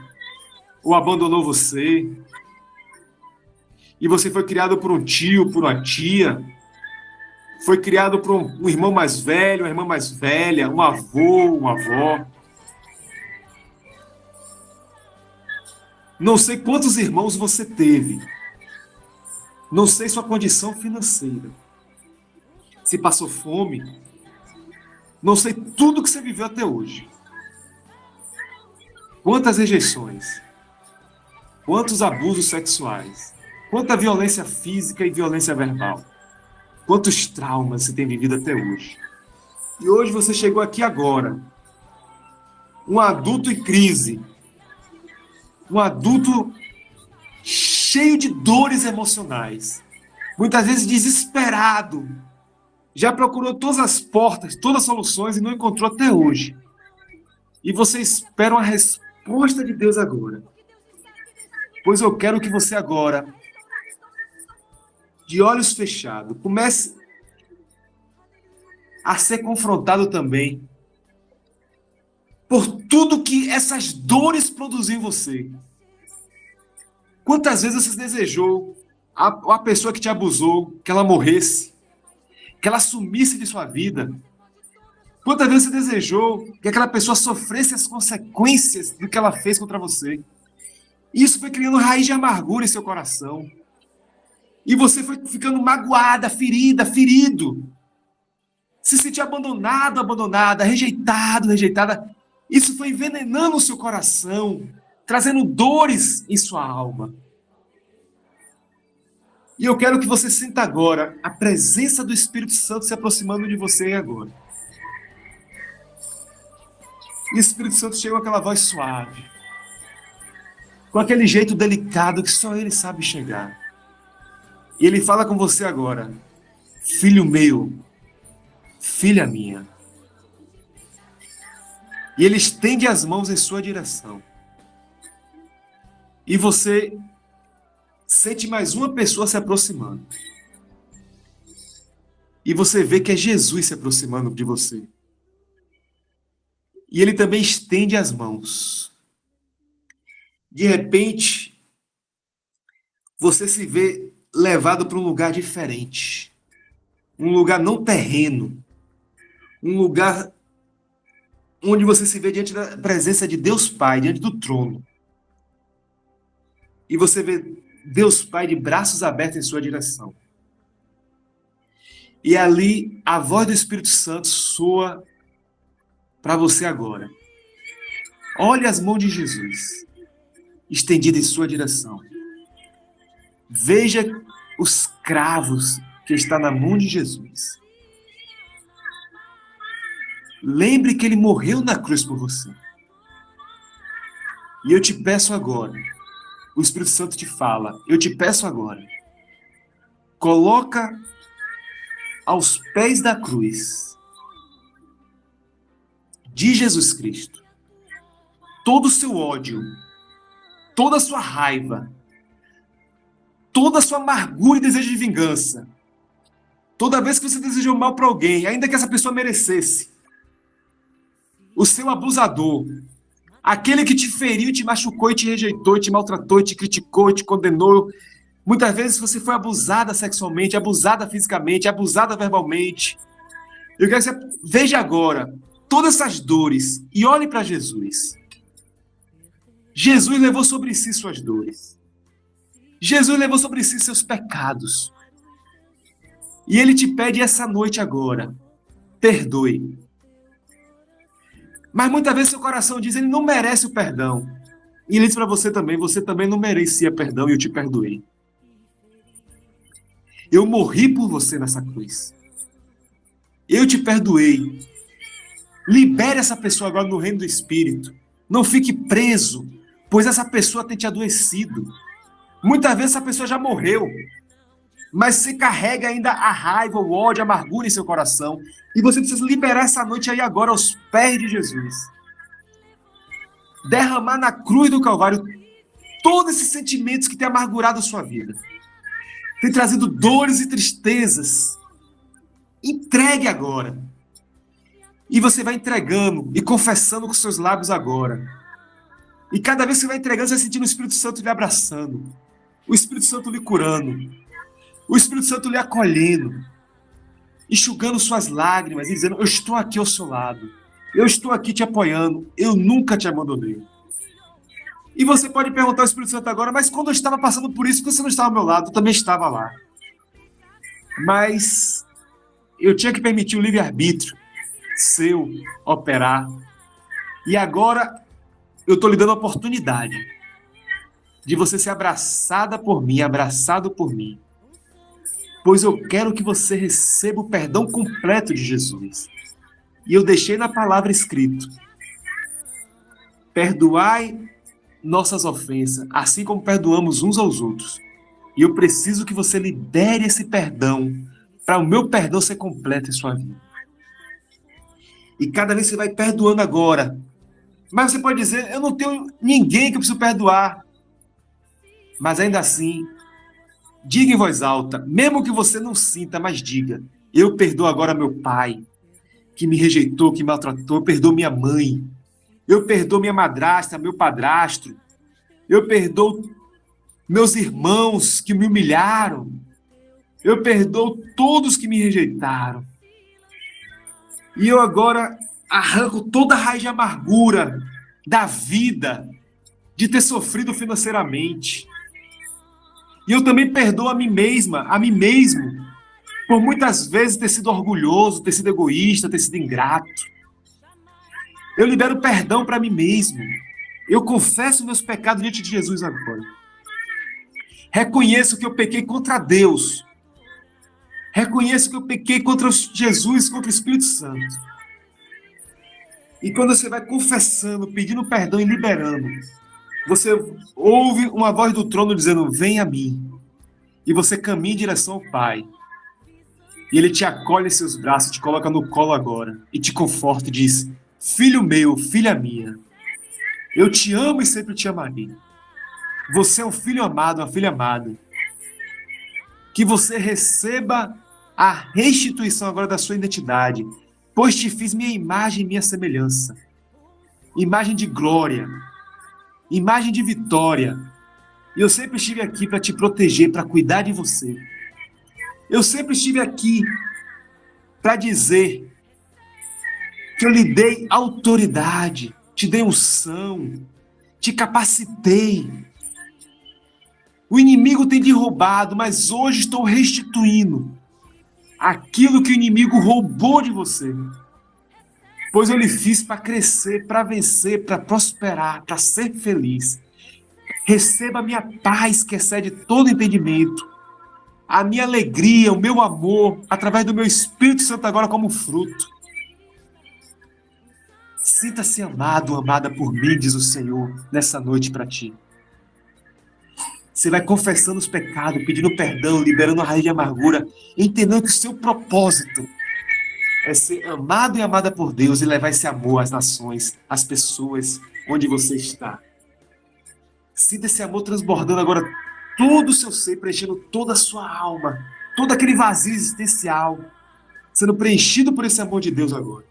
ou abandonou você. E você foi criado por um tio, por uma tia. foi criado por um irmão mais velho, uma irmã mais velha, um avô, uma avó. Não sei quantos irmãos você teve. Não sei sua condição financeira. Se passou fome. Não sei tudo que você viveu até hoje. Quantas rejeições. Quantos abusos sexuais. Quanta violência física e violência verbal. Quantos traumas você tem vivido até hoje. E hoje você chegou aqui agora. Um adulto em crise. Um adulto cheio de dores emocionais. Muitas vezes desesperado. Já procurou todas as portas, todas as soluções e não encontrou até hoje. E você espera uma resposta de Deus agora. Pois eu quero que você agora, de olhos fechados, comece a ser confrontado também por tudo que essas dores produziram em você. Quantas vezes você desejou a pessoa que te abusou, que ela morresse, que ela sumisse de sua vida? Quantas vezes você desejou que aquela pessoa sofresse as consequências do que ela fez contra você? Isso foi criando raiz de amargura em seu coração. E você foi ficando magoada, ferida, ferido. Se sentiu abandonado, abandonada, rejeitado, rejeitada. Isso foi envenenando o seu coração, trazendo dores em sua alma. E eu quero que você sinta agora a presença do Espírito Santo se aproximando de você agora. E o Espírito Santo chega com aquela voz suave, com aquele jeito delicado que só ele sabe chegar. E ele fala com você agora: filho meu, filha minha. E ele estende as mãos em sua direção. E você sente mais uma pessoa se aproximando. E você vê que é Jesus se aproximando de você. E ele também estende as mãos. De repente, você se vê levado para um lugar diferente. Um lugar não terreno. Um lugar onde você se vê diante da presença de Deus Pai, diante do trono. E você vê Deus Pai de braços abertos em sua direção. E ali a voz do Espírito Santo soa para você agora. Olhe as mãos de Jesus estendidas em sua direção. Veja os cravos que está na mão de Jesus. Lembre que ele morreu na cruz por você. E eu te peço agora, o Espírito Santo te fala, eu te peço agora, coloca aos pés da cruz de Jesus Cristo todo o seu ódio, toda a sua raiva, toda a sua amargura e desejo de vingança. Toda vez que você desejou mal para alguém, ainda que essa pessoa merecesse, o seu abusador, aquele que te feriu, te machucou e te rejeitou, e te maltratou, e te criticou, e te condenou. Muitas vezes você foi abusada sexualmente, abusada fisicamente, abusada verbalmente. Eu quero que você veja agora todas essas dores e olhe para Jesus. Jesus levou sobre si suas dores. Jesus levou sobre si seus pecados. E ele te pede essa noite agora, perdoe. Mas muitas vezes seu coração diz, ele não merece o perdão. E ele diz para você também não merecia perdão e eu te perdoei. Eu morri por você nessa cruz. Eu te perdoei. Libere essa pessoa agora no reino do Espírito. Não fique preso, pois essa pessoa tem te adoecido. Muitas vezes essa pessoa já morreu, mas você carrega ainda a raiva, o ódio, a amargura em seu coração. E você precisa liberar essa noite aí agora aos pés de Jesus. Derramar na cruz do Calvário todos esses sentimentos que têm amargurado a sua vida. Tem trazido dores e tristezas. Entregue agora. E você vai entregando e confessando com seus lábios agora. E cada vez que você vai entregando, você vai sentindo o Espírito Santo lhe abraçando. O Espírito Santo lhe curando. O Espírito Santo lhe acolhendo. enxugando suas lágrimas e dizendo: eu estou aqui ao seu lado, eu estou aqui te apoiando, eu nunca te abandonei. E você pode perguntar ao Espírito Santo agora: mas quando eu estava passando por isso, você não estava ao meu lado? Eu também estava lá. Mas eu tinha que permitir o livre-arbítrio seu operar. E agora eu estou lhe dando a oportunidade de você ser abraçada por mim, abraçado por mim. Pois eu quero que você receba o perdão completo de Jesus. E eu deixei na palavra escrito: perdoai nossas ofensas, assim como perdoamos uns aos outros. E eu preciso que você libere esse perdão, para o meu perdão ser completo em sua vida. E cada vez você vai perdoando agora. Mas você pode dizer: eu não tenho ninguém que eu preciso perdoar. Mas ainda assim, diga em voz alta, mesmo que você não sinta, mas diga: eu perdoo agora meu pai, que me rejeitou, que me maltratou. Eu perdoo minha mãe. Eu perdoo minha madrasta, meu padrasto. Eu perdoo meus irmãos que me humilharam. Eu perdoo todos que me rejeitaram. E eu agora arranco toda a raiz de amargura da vida, de ter sofrido financeiramente. E eu também perdoo a mim mesma, a mim mesmo, por muitas vezes ter sido orgulhoso, ter sido egoísta, ter sido ingrato. Eu libero perdão para mim mesmo. Eu confesso meus pecados diante de Jesus agora. Reconheço que eu pequei contra Deus. Reconheço que eu pequei contra Jesus, contra o Espírito Santo. E quando você vai confessando, pedindo perdão e liberando, você ouve uma voz do trono dizendo: vem a mim. E você caminha em direção ao Pai. E Ele te acolhe em seus braços, te coloca no colo agora. E te conforta e diz: filho meu, filha minha, eu te amo e sempre te amarei. Você é um filho amado, uma filha amada. Que você receba a restituição agora da sua identidade, pois te fiz minha imagem e minha semelhança. Imagem de glória, imagem de vitória. E eu sempre estive aqui para te proteger, para cuidar de você. Eu sempre estive aqui para dizer que eu lhe dei autoridade, te dei unção, te capacitei. O inimigo tem te roubado, mas hoje estou restituindo aquilo que o inimigo roubou de você. Pois eu lhe fiz para crescer, para vencer, para prosperar, para ser feliz. Receba a minha paz que excede todo entendimento, a minha alegria, o meu amor, através do meu Espírito Santo agora como fruto. Sinta-se amado, amada por mim, diz o Senhor, nessa noite para ti. Você vai confessando os pecados, pedindo perdão, liberando a raiz de amargura, entendendo que o seu propósito é ser amado e amada por Deus e levar esse amor às nações, às pessoas, onde você está. Sinta esse amor transbordando agora todo o seu ser, preenchendo toda a sua alma, todo aquele vazio existencial, sendo preenchido por esse amor de Deus agora.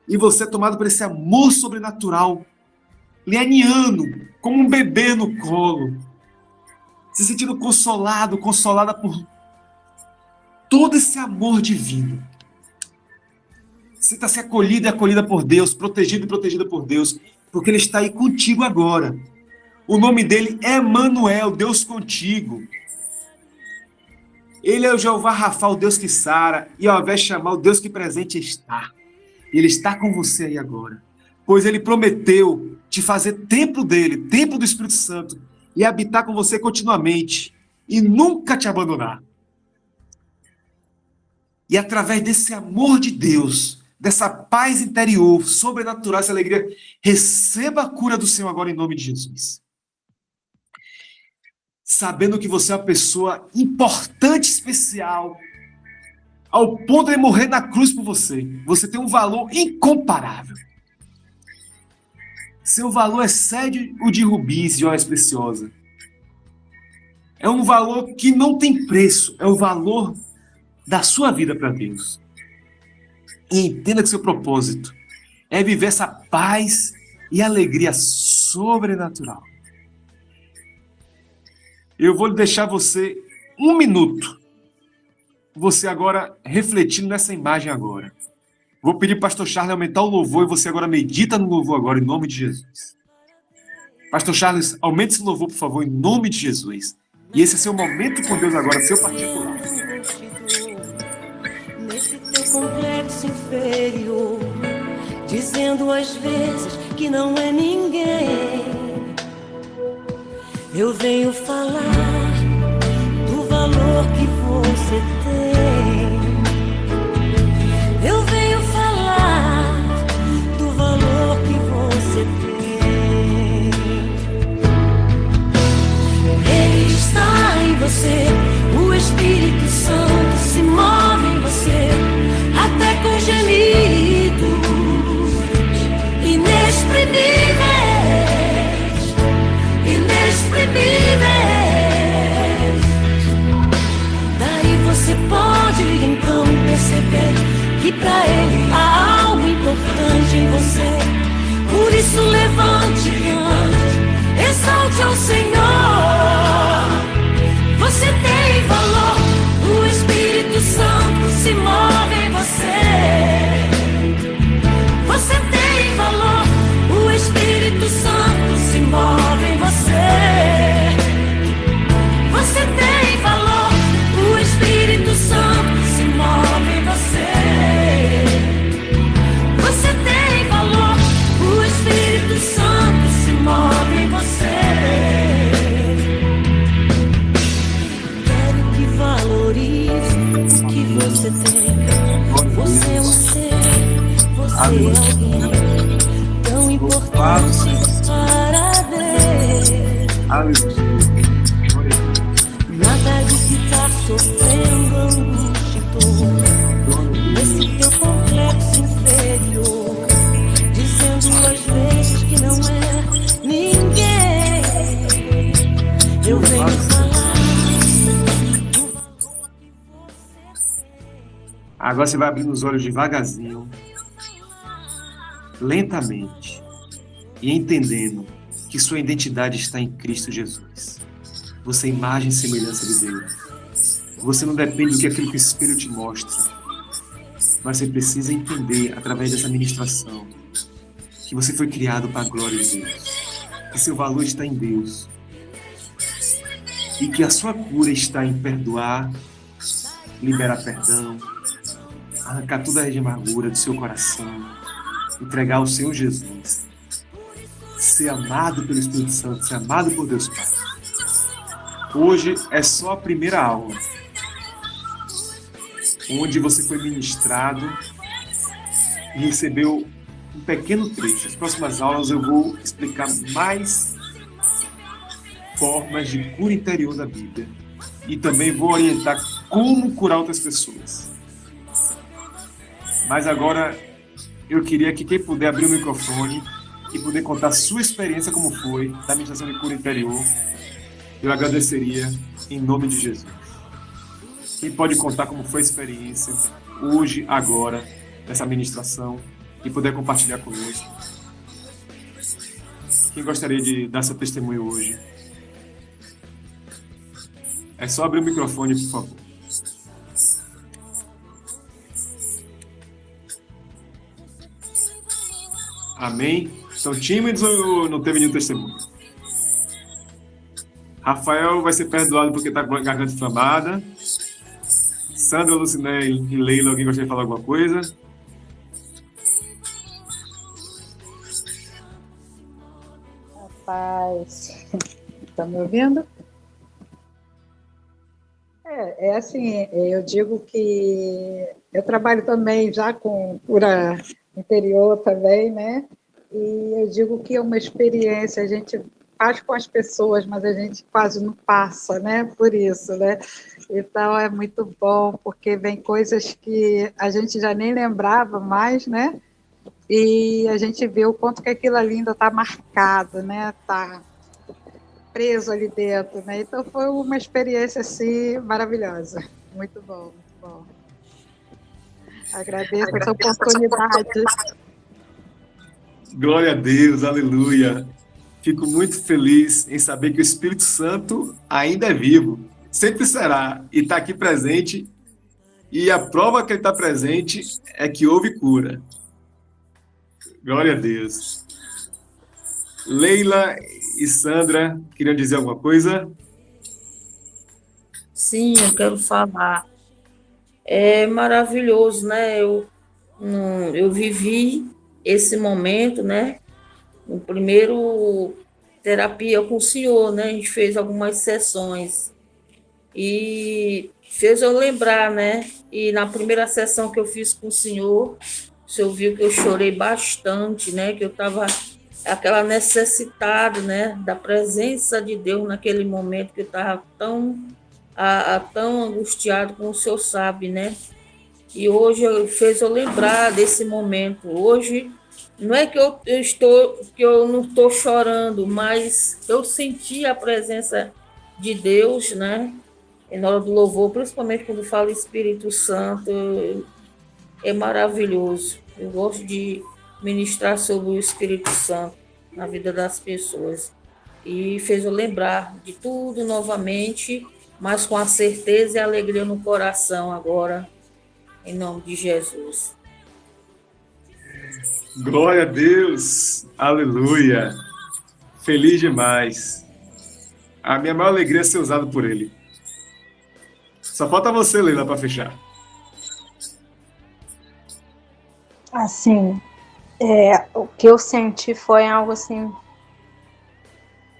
E você é tomado por esse amor sobrenatural, lhe aninhando como um bebê no colo, se sentindo consolado, consolada por todo esse amor divino. Sinta-se acolhido e acolhida por Deus, protegido e protegida por Deus, porque Ele está aí contigo agora. O nome dele é Emanuel, Deus contigo. Ele é o Jeová Rafa, o Deus que sara, e ao invés de chamar o Deus que presente está. Ele está com você aí agora. Pois ele prometeu te fazer templo dele, templo do Espírito Santo, e habitar com você continuamente, e nunca te abandonar. E através desse amor de Deus, dessa paz interior, sobrenatural, essa alegria, receba a cura do Senhor agora em nome de Jesus. Sabendo que você é uma pessoa importante, especial, ao ponto de morrer na cruz por você. Você tem um valor incomparável. Seu valor excede o de rubis, joias preciosas. É um valor que não tem preço. É o valor da sua vida para Deus. E entenda que seu propósito é viver essa paz e alegria sobrenatural. Eu vou deixar você 1 minuto você agora refletindo nessa imagem agora. Vou pedir para o pastor Charles aumentar o louvor e você agora medita no louvor agora, em nome de Jesus. Pastor Charles, aumente esse louvor, por favor, em nome de Jesus. E esse é seu momento com Deus agora, seu particular. Nesse teu complexo inferior, dizendo às vezes que não é ninguém, eu venho falar do valor que você tem. Eu venho falar do valor que você tem. Ele está em você, o Espírito Santo se move em você, até com gemidos inexprimíveis, inexprimíveis. Daí você pode então perceber que pra Ele há algo importante em você. Por isso levante, cante, exalte ao Senhor. Você tem valor, o Espírito Santo se move em você. Você tem valor, o Espírito Santo se move em você. Você tem valor, o Espírito Santo se move em você. Você tem valor, o Espírito Santo se move em você. Quero que valorize o que você tem. Você é um ser, você é alguém tão importante para Deus. Nada de ficar sofrendo angústia e dor nesse teu complexo inferior, dizendo às vezes que não é ninguém. Eu venho falar. Agora você vai abrindo os olhos devagarzinho, lentamente, e entendendo que sua identidade está em Cristo Jesus. Você é imagem e semelhança de Deus. Você não depende do que aquilo que o Espírito te mostra, mas você precisa entender, através dessa ministração, que você foi criado para a glória de Deus, que seu valor está em Deus, e que a sua cura está em perdoar, liberar perdão, arrancar toda a amargura do seu coração, entregar ao Senhor Jesus, ser amado pelo Espírito Santo, ser amado por Deus Pai. Hoje é só a primeira aula, onde você foi ministrado e recebeu um pequeno trecho. Nas próximas aulas eu vou explicar mais formas de cura interior da Bíblia e também vou orientar como curar outras pessoas. Mas agora eu queria que quem puder abrir o microfone e poder contar a sua experiência como foi da ministração de cura interior, eu agradeceria em nome de Jesus. Quem pode contar como foi a experiência hoje, agora, dessa ministração e poder compartilhar conosco? Quem gostaria de dar seu testemunho hoje? É só abrir o microfone, por favor. Amém? Estão tímidos ou não teve nenhum testemunho? Rafael vai ser perdoado porque está com a garganta inflamada. Sandra, Luciné e Leila, alguém gostaria de falar alguma coisa? Rapaz, tá me ouvindo? É assim, eu digo que eu trabalho também já com cura interior também, né? E eu digo que é uma experiência, a gente faz com as pessoas, mas a gente quase não passa, né? Por isso, né? Então é muito bom, porque vem coisas que a gente já nem lembrava mais, né? E a gente vê o quanto que aquilo ali ainda está marcado, né? Está preso ali dentro, né? Então foi uma experiência assim maravilhosa, muito bom, muito bom. Agradeço essa oportunidade. Glória a Deus, aleluia. Fico muito feliz em saber que o Espírito Santo ainda é vivo, sempre será, e está aqui presente E a prova que ele está presente é que houve cura. Glória a Deus. Leila e Sandra, queriam dizer alguma coisa? Sim, eu quero falar. É maravilhoso, né? Eu vivi esse momento, né? No primeiro terapia com o senhor, né? A gente fez algumas sessões e fez eu lembrar, né? E na primeira sessão que eu fiz com o senhor viu que eu chorei bastante, né? Que eu estava aquela necessitada, né? Da presença de Deus naquele momento que eu estava tão angustiado, como o senhor sabe, né? E hoje fez eu lembrar desse momento. Hoje não é que eu não estou chorando, mas eu senti a presença de Deus, né? E na hora do louvor, principalmente quando fala Espírito Santo, é maravilhoso. Eu gosto de ministrar sobre o Espírito Santo na vida das pessoas. E fez eu lembrar de tudo novamente, mas com a certeza e a alegria no coração agora, em nome de Jesus. Glória a Deus, aleluia, feliz demais. A minha maior alegria é ser usado por Ele. Só falta você, Leila, para fechar. Assim, o que eu senti foi algo assim,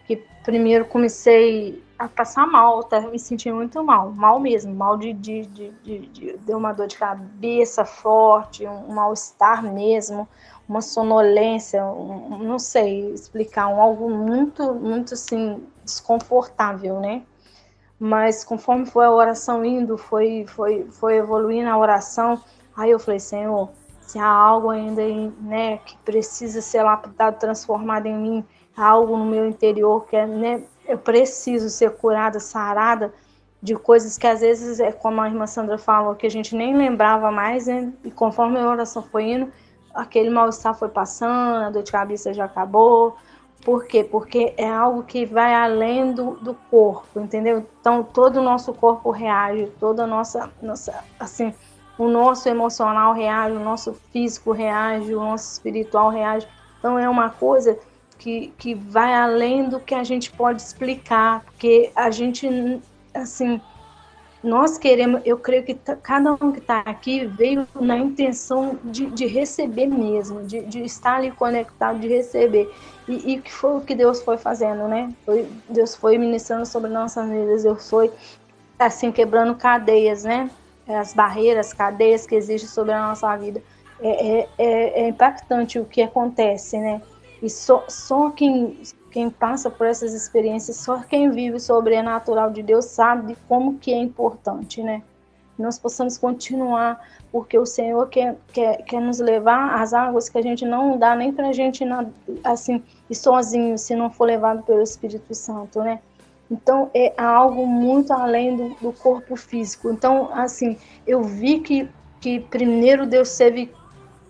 que primeiro comecei a passar mal, tá? Me senti muito mal mesmo, mal de uma dor de cabeça forte, um mal-estar mesmo, uma sonolência, não sei explicar, algo muito, muito assim, desconfortável, né? Mas conforme foi a oração indo, foi evoluindo a oração, aí eu falei, Senhor, se há algo ainda, né, que precisa ser lapidado, transformado em mim, algo no meu interior que né, eu preciso ser curada, sarada de coisas que às vezes, como a irmã Sandra falou, que a gente nem lembrava mais, né? E conforme a oração foi indo, aquele mal-estar foi passando, a dor de cabeça já acabou. Por quê? Porque é algo que vai além do corpo, entendeu? Então, todo o nosso corpo reage, toda a nossa assim, o nosso emocional reage, o nosso físico reage, o nosso espiritual reage. Então, é uma coisa que vai além do que a gente pode explicar, porque a gente, assim, nós queremos, eu creio que cada um que está aqui veio na intenção de receber mesmo, de estar ali conectado, de receber. E que foi o que Deus foi fazendo, né? Deus foi ministrando sobre nossas vidas, Deus foi, assim, quebrando cadeias, né? As barreiras, cadeias que existem sobre a nossa vida. É impactante o que acontece, né? E só quem passa por essas experiências, só quem vive o sobrenatural de Deus sabe como que é importante, né? Nós possamos continuar, porque o Senhor quer nos levar às águas que a gente não dá nem para a gente assim, ir sozinho, se não for levado pelo Espírito Santo, né? Então, é algo muito além do corpo físico. Então, assim, eu vi que primeiro Deus teve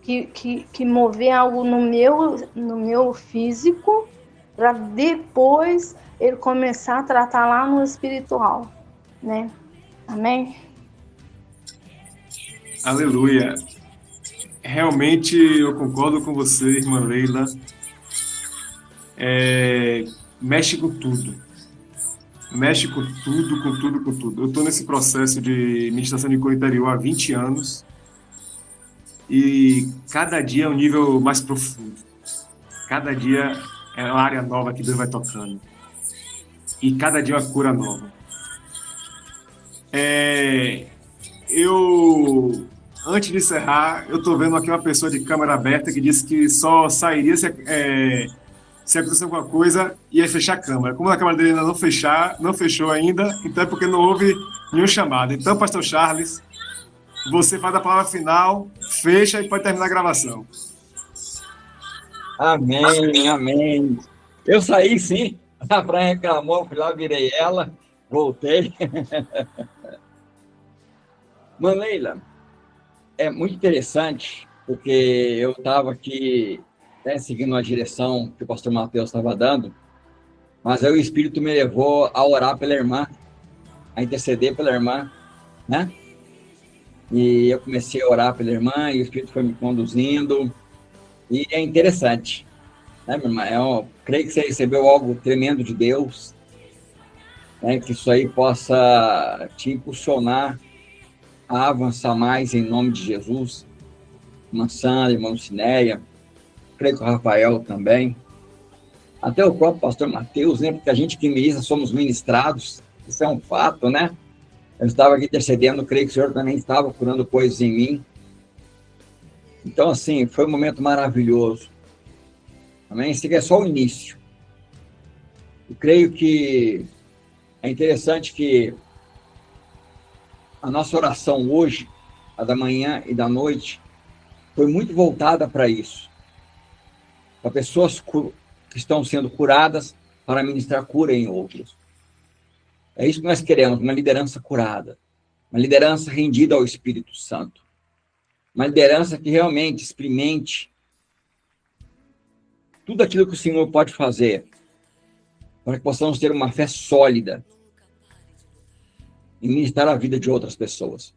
que mover algo no meu físico, para depois ele começar a tratar lá no espiritual, né? Amém? Aleluia. Realmente eu concordo com você, irmã Leila. Mexe com tudo. Mexe com tudo, com tudo, com tudo. Eu estou nesse processo de ministração de cura interior há 20 anos e cada dia é um nível mais profundo. Cada dia é uma área nova que Deus vai tocando. E cada dia é uma cura nova. Antes de encerrar, eu estou vendo aqui uma pessoa de câmera aberta que disse que só sairia se acontecer alguma coisa e ia fechar a câmera. Como a câmera dele ainda não fechou ainda, então é porque não houve nenhum chamado. Então, pastor Charles, você faz a palavra final, fecha e pode terminar a gravação. Amém, amém. Eu saí sim, a Fran reclamou, fui lá, virei ela, voltei. Mãe Leila, é muito interessante, porque eu estava aqui seguindo a direção que o pastor Mateus estava dando, mas aí o Espírito me levou a orar pela irmã, a interceder pela irmã, né? E eu comecei a orar pela irmã e o Espírito foi me conduzindo. E é interessante, né, minha irmã? Eu creio que você recebeu algo tremendo de Deus, né, que isso aí possa te impulsionar a avançar mais em nome de Jesus. Irmã Sandra, irmã Lucinéia, creio que o Rafael também. Até o próprio pastor Mateus, né? Porque a gente que ministra somos ministrados, isso é um fato, né? Eu estava aqui intercedendo, creio que o Senhor também estava curando coisas em mim. Então, assim, foi um momento maravilhoso. Amém? Esse aqui é só o início. Eu creio que é interessante que a nossa oração hoje, a da manhã e da noite, foi muito voltada para isso. Para pessoas que estão sendo curadas, para ministrar cura em outros. É isso que nós queremos, uma liderança curada, uma liderança rendida ao Espírito Santo, uma liderança que realmente experimente tudo aquilo que o Senhor pode fazer, para que possamos ter uma fé sólida em ministrar a vida de outras pessoas.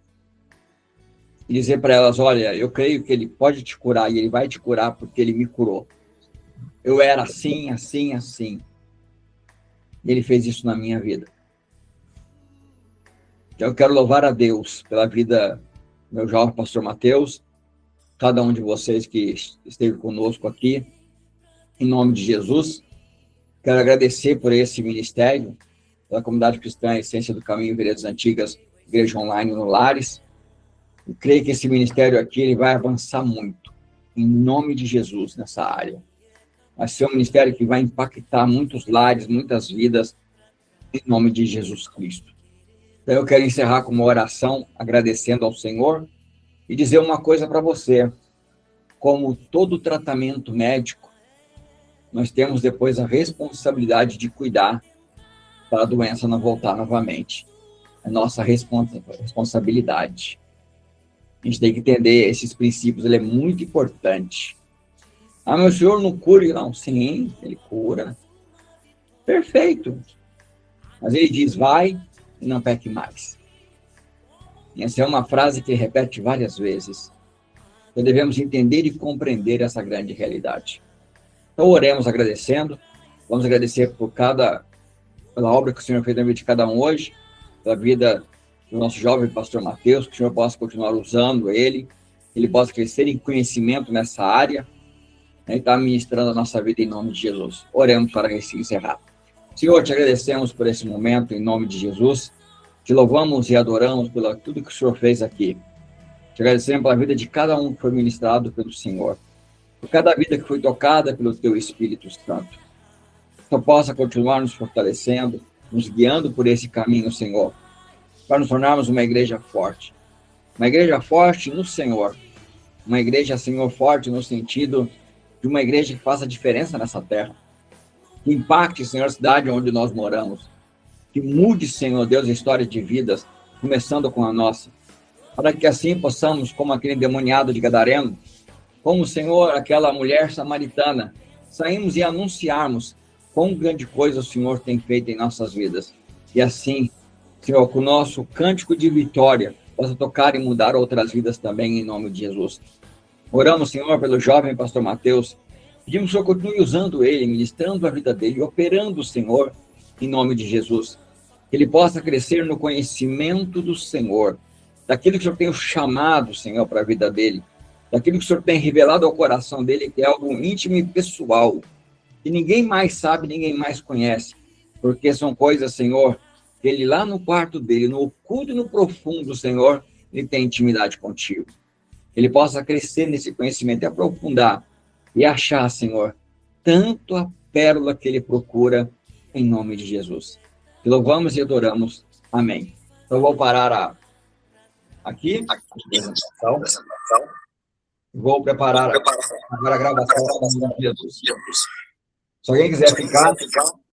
E dizer para elas, olha, eu creio que Ele pode te curar, e Ele vai te curar porque Ele me curou. Eu era assim, assim, assim. E Ele fez isso na minha vida. Eu quero louvar a Deus pela vida do meu jovem pastor Mateus, cada um de vocês que esteve conosco aqui, em nome de Jesus. Quero agradecer por esse ministério, pela comunidade cristã Essência do Caminho, Veredas Antigas, Igreja Online no Lares. Eu creio que esse ministério aqui ele vai avançar muito, em nome de Jesus, nessa área. Vai ser um ministério que vai impactar muitos lares, muitas vidas, em nome de Jesus Cristo. Então, eu quero encerrar com uma oração, agradecendo ao Senhor, e dizer uma coisa para você. Como todo tratamento médico, nós temos depois a responsabilidade de cuidar para a doença não voltar novamente. É nossa responsabilidade. A gente tem que entender esses princípios, ele é muito importante. Ah, meu Senhor não cura? Não, sim, Ele cura. Perfeito. Mas Ele diz, vai e não peque mais. E essa é uma frase que ele repete várias vezes. Então devemos entender e compreender essa grande realidade. Então oremos agradecendo. Vamos agradecer pela obra que o Senhor fez na vida de cada um hoje, pela vida do nosso jovem pastor Mateus, que o Senhor possa continuar usando ele possa crescer em conhecimento nessa área, e está ministrando a nossa vida em nome de Jesus. Oremos para encerrar. Senhor, te agradecemos por esse momento, em nome de Jesus. Te louvamos e adoramos por tudo que o Senhor fez aqui. Te agradecemos pela vida de cada um que foi ministrado pelo Senhor, por cada vida que foi tocada pelo Teu Espírito Santo. Que tu possa continuar nos fortalecendo, nos guiando por esse caminho, Senhor, para nos tornarmos uma igreja forte no Senhor, uma igreja, Senhor, forte no sentido de uma igreja que faça diferença nessa terra, que impacte, Senhor, a cidade onde nós moramos, que mude, Senhor Deus, a história de vidas, começando com a nossa, para que assim possamos, como aquele endemoniado de Gadareno, como, Senhor, aquela mulher samaritana, saímos e anunciarmos quão grande coisa o Senhor tem feito em nossas vidas. E assim, Senhor, com o nosso cântico de vitória, possa tocar e mudar outras vidas também, em nome de Jesus. Oramos, Senhor, pelo jovem pastor Mateus. Pedimos que o Senhor continue usando ele, ministrando a vida dele, operando, Senhor, em nome de Jesus. Que ele possa crescer no conhecimento do Senhor, daquilo que o Senhor tem chamado, Senhor, para a vida dele, daquilo que o Senhor tem revelado ao coração dele, que é algo íntimo e pessoal, que ninguém mais sabe, ninguém mais conhece, porque são coisas, Senhor, que ele lá no quarto dele, no oculto e no profundo, Senhor, ele tem intimidade contigo. Ele possa crescer nesse conhecimento e aprofundar e achar, Senhor, tanto a pérola que ele procura, em nome de Jesus. Te louvamos e adoramos. Amém. Então, eu vou parar aqui a apresentação. Vou preparar agora a gravação em nome de Jesus. Se alguém quiser ficar,